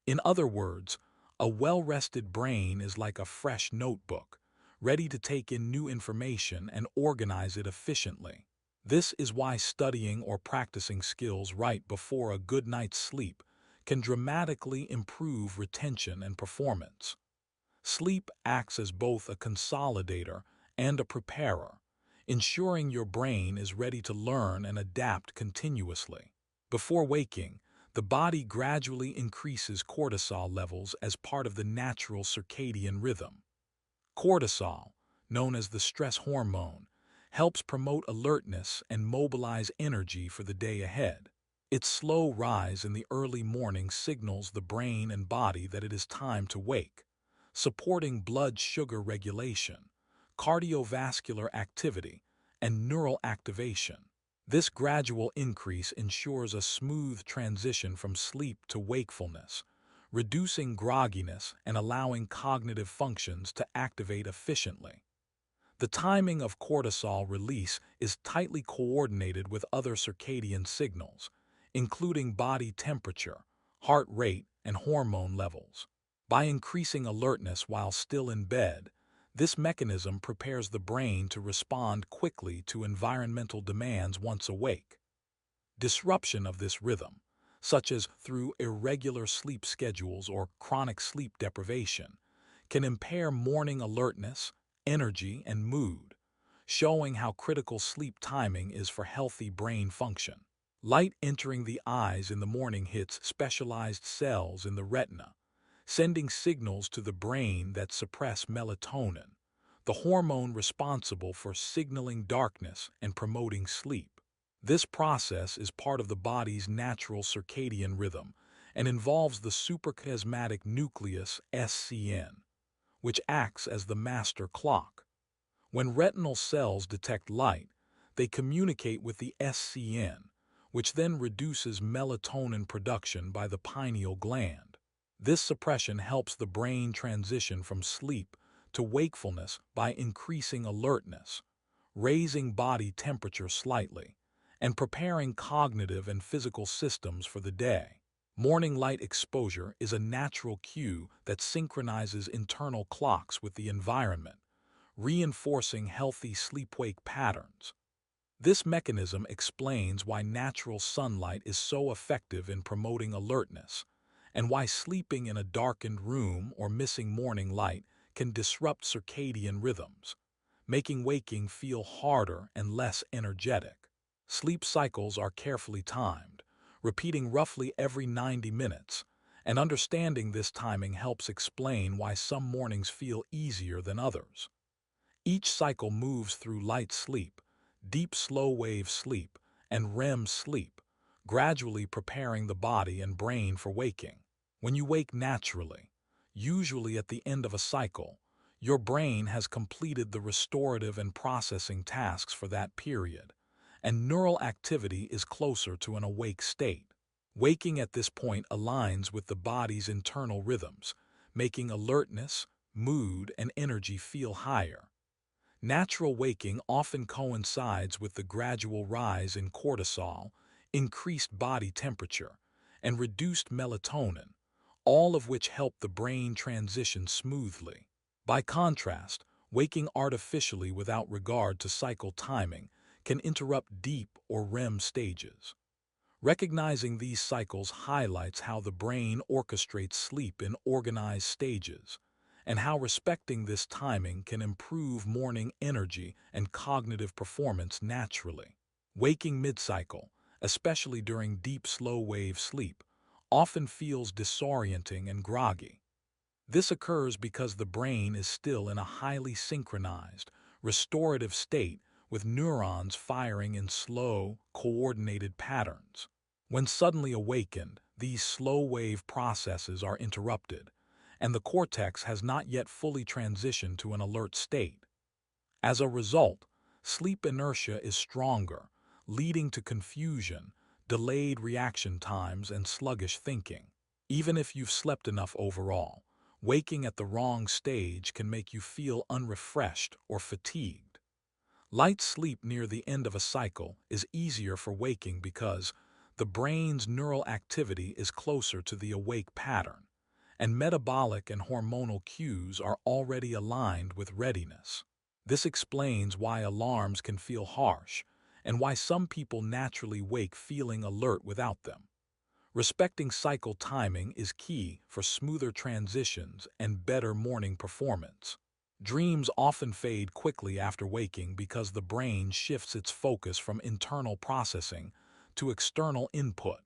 In other words, a well-rested brain is like a fresh notebook, ready to take in new information and organize it efficiently. This is why studying or practicing skills right before a good night's sleep can dramatically improve retention and performance. Sleep acts as both a consolidator and a preparer, ensuring your brain is ready to learn and adapt continuously. Before waking, the body gradually increases cortisol levels as part of the natural circadian rhythm. Cortisol, known as the stress hormone, helps promote alertness and mobilize energy for the day ahead. Its slow rise in the early morning signals the brain and body that it is time to wake, supporting blood sugar regulation, cardiovascular activity, and neural activation. This gradual increase ensures a smooth transition from sleep to wakefulness, reducing grogginess and allowing cognitive functions to activate efficiently. The timing of cortisol release is tightly coordinated with other circadian signals, including body temperature, heart rate, and hormone levels. By increasing alertness while still in bed, this mechanism prepares the brain to respond quickly to environmental demands once awake. Disruption of this rhythm, such as through irregular sleep schedules or chronic sleep deprivation, can impair morning alertness, energy, and mood, showing how critical sleep timing is for healthy brain function. Light entering the eyes in the morning hits specialized cells in the retina, sending signals to the brain that suppress melatonin, the hormone responsible for signaling darkness and promoting sleep. This process is part of the body's natural circadian rhythm and involves the suprachiasmatic nucleus (SCN), which acts as the master clock. When retinal cells detect light, they communicate with the SCN, which then reduces melatonin production by the pineal gland. This suppression helps the brain transition from sleep to wakefulness by increasing alertness, raising body temperature slightly, and preparing cognitive and physical systems for the day. Morning light exposure is a natural cue that synchronizes internal clocks with the environment, reinforcing healthy sleep-wake patterns. This mechanism explains why natural sunlight is so effective in promoting alertness, and why sleeping in a darkened room or missing morning light can disrupt circadian rhythms, making waking feel harder and less energetic. Sleep cycles are carefully timed, repeating roughly every 90 minutes, and understanding this timing helps explain why some mornings feel easier than others. Each cycle moves through light sleep, deep slow-wave sleep, and REM sleep, gradually preparing the body and brain for waking. When you wake naturally, usually at the end of a cycle, your brain has completed the restorative and processing tasks for that period, and neural activity is closer to an awake state. Waking at this point aligns with the body's internal rhythms, making alertness, mood, and energy feel higher. Natural waking often coincides with the gradual rise in cortisol, increased body temperature, and reduced melatonin, all of which help the brain transition smoothly. By contrast, Waking artificially without regard to cycle timing can interrupt deep or REM stages. Recognizing these cycles highlights how the brain orchestrates sleep in organized stages, and how respecting this timing can improve morning energy and cognitive performance naturally. Waking mid-cycle, especially during deep slow-wave sleep, often feels disorienting and groggy. This occurs because the brain is still in a highly synchronized, restorative state with neurons firing in slow, coordinated patterns. When suddenly awakened, these slow-wave processes are interrupted, and the cortex has not yet fully transitioned to an alert state. As a result, sleep inertia is stronger, leading to confusion, delayed reaction times, and sluggish thinking. Even if you've slept enough overall, waking at the wrong stage can make you feel unrefreshed or fatigued. Light sleep near the end of a cycle is easier for waking because the brain's neural activity is closer to the awake pattern, and metabolic and hormonal cues are already aligned with readiness. This explains why alarms can feel harsh and why some people naturally wake feeling alert without them. Respecting cycle timing is key for smoother transitions and better morning performance. Dreams often fade quickly after waking because the brain shifts its focus from internal processing to external input.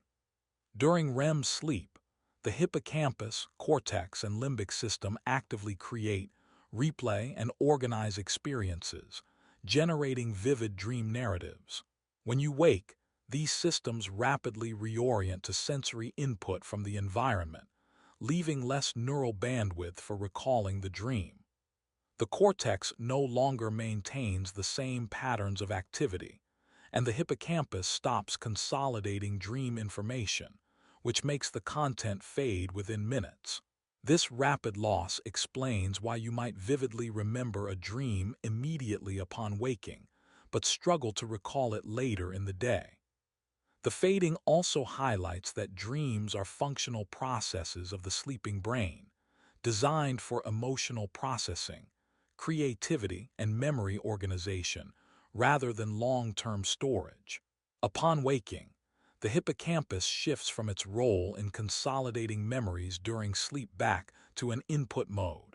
During REM sleep, the hippocampus, cortex, and limbic system actively create, replay, and organize experiences, generating vivid dream narratives. When you wake, these systems rapidly reorient to sensory input from the environment, leaving less neural bandwidth for recalling the dream. The cortex no longer maintains the same patterns of activity, and the hippocampus stops consolidating dream information, which makes the content fade within minutes. This rapid loss explains why you might vividly remember a dream immediately upon waking, but struggle to recall it later in the day. The fading also highlights that dreams are functional processes of the sleeping brain, designed for emotional processing, creativity, and memory organization, rather than long-term storage. Upon waking, the hippocampus shifts from its role in consolidating memories during sleep back to an input mode,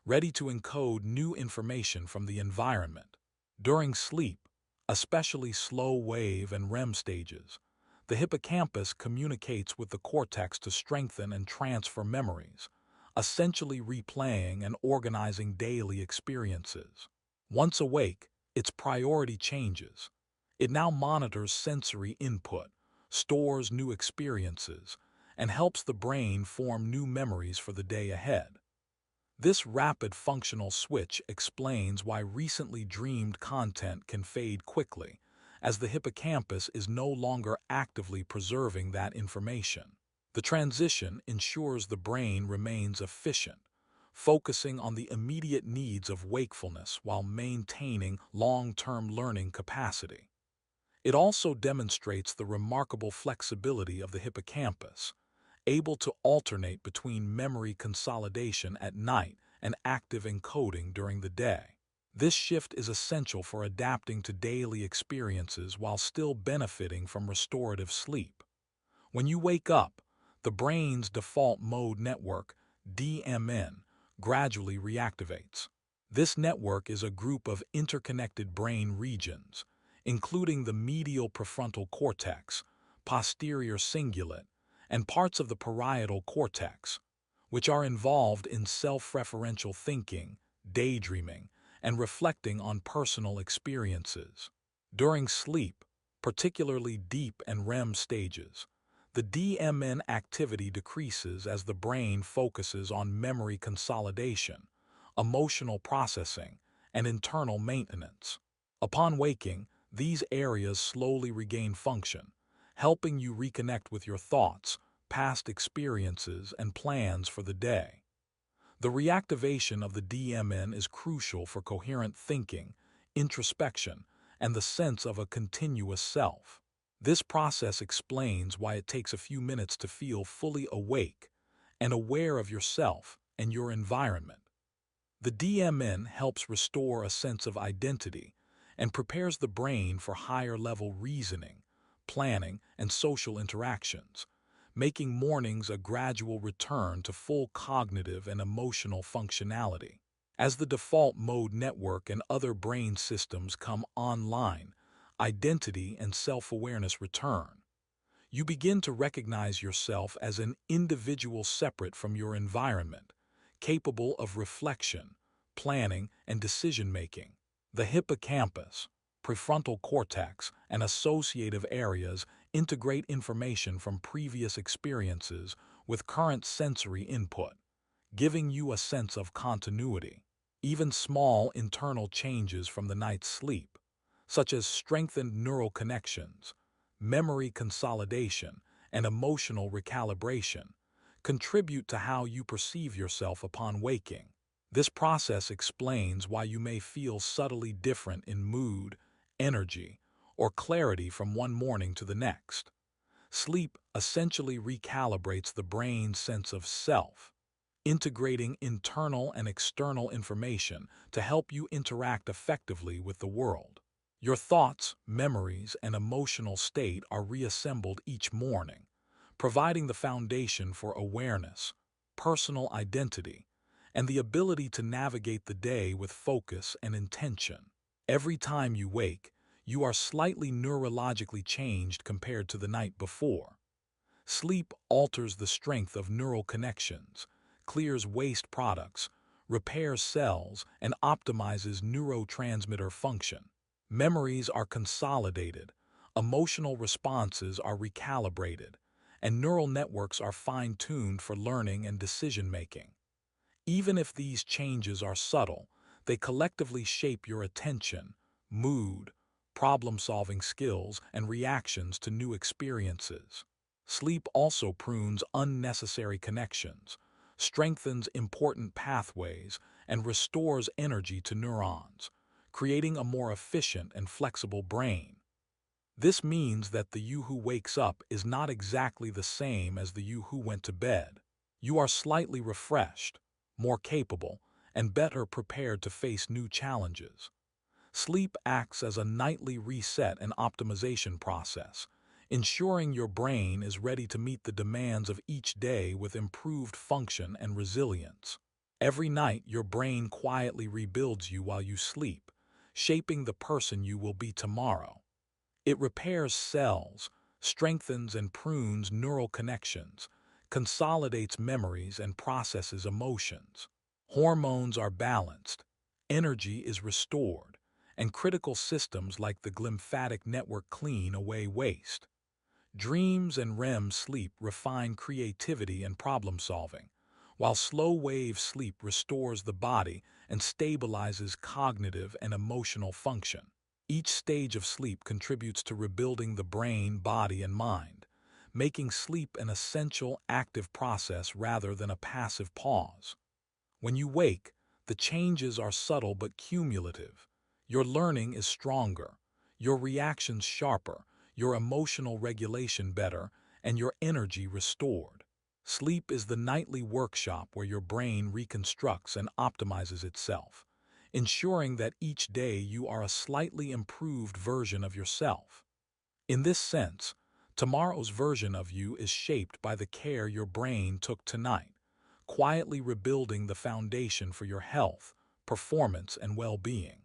ready to encode new information from the environment. During sleep, especially slow-wave and REM stages, the hippocampus communicates with the cortex to strengthen and transfer memories, essentially replaying and organizing daily experiences. Once awake, its priority changes. It now monitors sensory input, stores new experiences, and helps the brain form new memories for the day ahead. This rapid functional switch explains why recently dreamed content can fade quickly, as the hippocampus is no longer actively preserving that information. The transition ensures the brain remains efficient, focusing on the immediate needs of wakefulness while maintaining long-term learning capacity. It also demonstrates the remarkable flexibility of the hippocampus, able to alternate between memory consolidation at night and active encoding during the day. This shift is essential for adapting to daily experiences while still benefiting from restorative sleep. When you wake up, the brain's default mode network, DMN, gradually reactivates. This network is a group of interconnected brain regions, including the medial prefrontal cortex, posterior cingulate, and parts of the parietal cortex, which are involved in self-referential thinking, daydreaming, and reflecting on personal experiences. During sleep, particularly deep and REM stages, the DMN activity decreases as the brain focuses on memory consolidation, emotional processing, and internal maintenance. Upon waking, these areas slowly regain function, helping you reconnect with your thoughts, past experiences, and plans for the day. The reactivation of the DMN is crucial for coherent thinking, introspection, and the sense of a continuous self. This process explains why it takes a few minutes to feel fully awake and aware of yourself and your environment. The DMN helps restore a sense of identity and prepares the brain for higher-level reasoning, planning, and social interactions, making mornings a gradual return to full cognitive and emotional functionality. As the default mode network and other brain systems come online, identity and self-awareness return. You begin to recognize yourself as an individual separate from your environment, capable of reflection, planning, and decision-making. The hippocampus, prefrontal cortex, and associative areas integrate information from previous experiences with current sensory input, giving you a sense of continuity. Even small internal changes from the night's sleep, such as strengthened neural connections, memory consolidation, and emotional recalibration, contribute to how you perceive yourself upon waking. This process explains why you may feel subtly different in mood, energy, or clarity from one morning to the next. Sleep essentially recalibrates the brain's sense of self, integrating internal and external information to help you interact effectively with the world. Your thoughts, memories, and emotional state are reassembled each morning, providing the foundation for awareness, personal identity, and the ability to navigate the day with focus and intention. Every time you wake, you are slightly neurologically changed compared to the night before. Sleep alters the strength of neural connections, clears waste products, repairs cells, and optimizes neurotransmitter function. Memories are consolidated, emotional responses are recalibrated, and neural networks are fine-tuned for learning and decision-making. Even if these changes are subtle, they collectively shape your attention, mood, problem-solving skills, and reactions to new experiences. Sleep also prunes unnecessary connections, strengthens important pathways, and restores energy to neurons, creating a more efficient and flexible brain. This means that the you who wakes up is not exactly the same as the you who went to bed. You are slightly refreshed, more capable, and better prepared to face new challenges. Sleep acts as a nightly reset and optimization process, ensuring your brain is ready to meet the demands of each day with improved function and resilience. Every night, your brain quietly rebuilds you while you sleep, shaping the person you will be tomorrow. It repairs cells, strengthens and prunes neural connections, consolidates memories, and processes emotions. Hormones are balanced, energy is restored, and critical systems like the glymphatic network clean away waste. Dreams and REM sleep refine creativity and problem-solving, while slow-wave sleep restores the body and stabilizes cognitive and emotional function. Each stage of sleep contributes to rebuilding the brain, body, and mind, making sleep an essential, active process rather than a passive pause. When you wake, the changes are subtle but cumulative. Your learning is stronger, your reactions sharper, your emotional regulation better, and your energy restored. Sleep is the nightly workshop where your brain reconstructs and optimizes itself, ensuring that each day you are a slightly improved version of yourself. In this sense, tomorrow's version of you is shaped by the care your brain took tonight, quietly rebuilding the foundation for your health, performance, and well-being.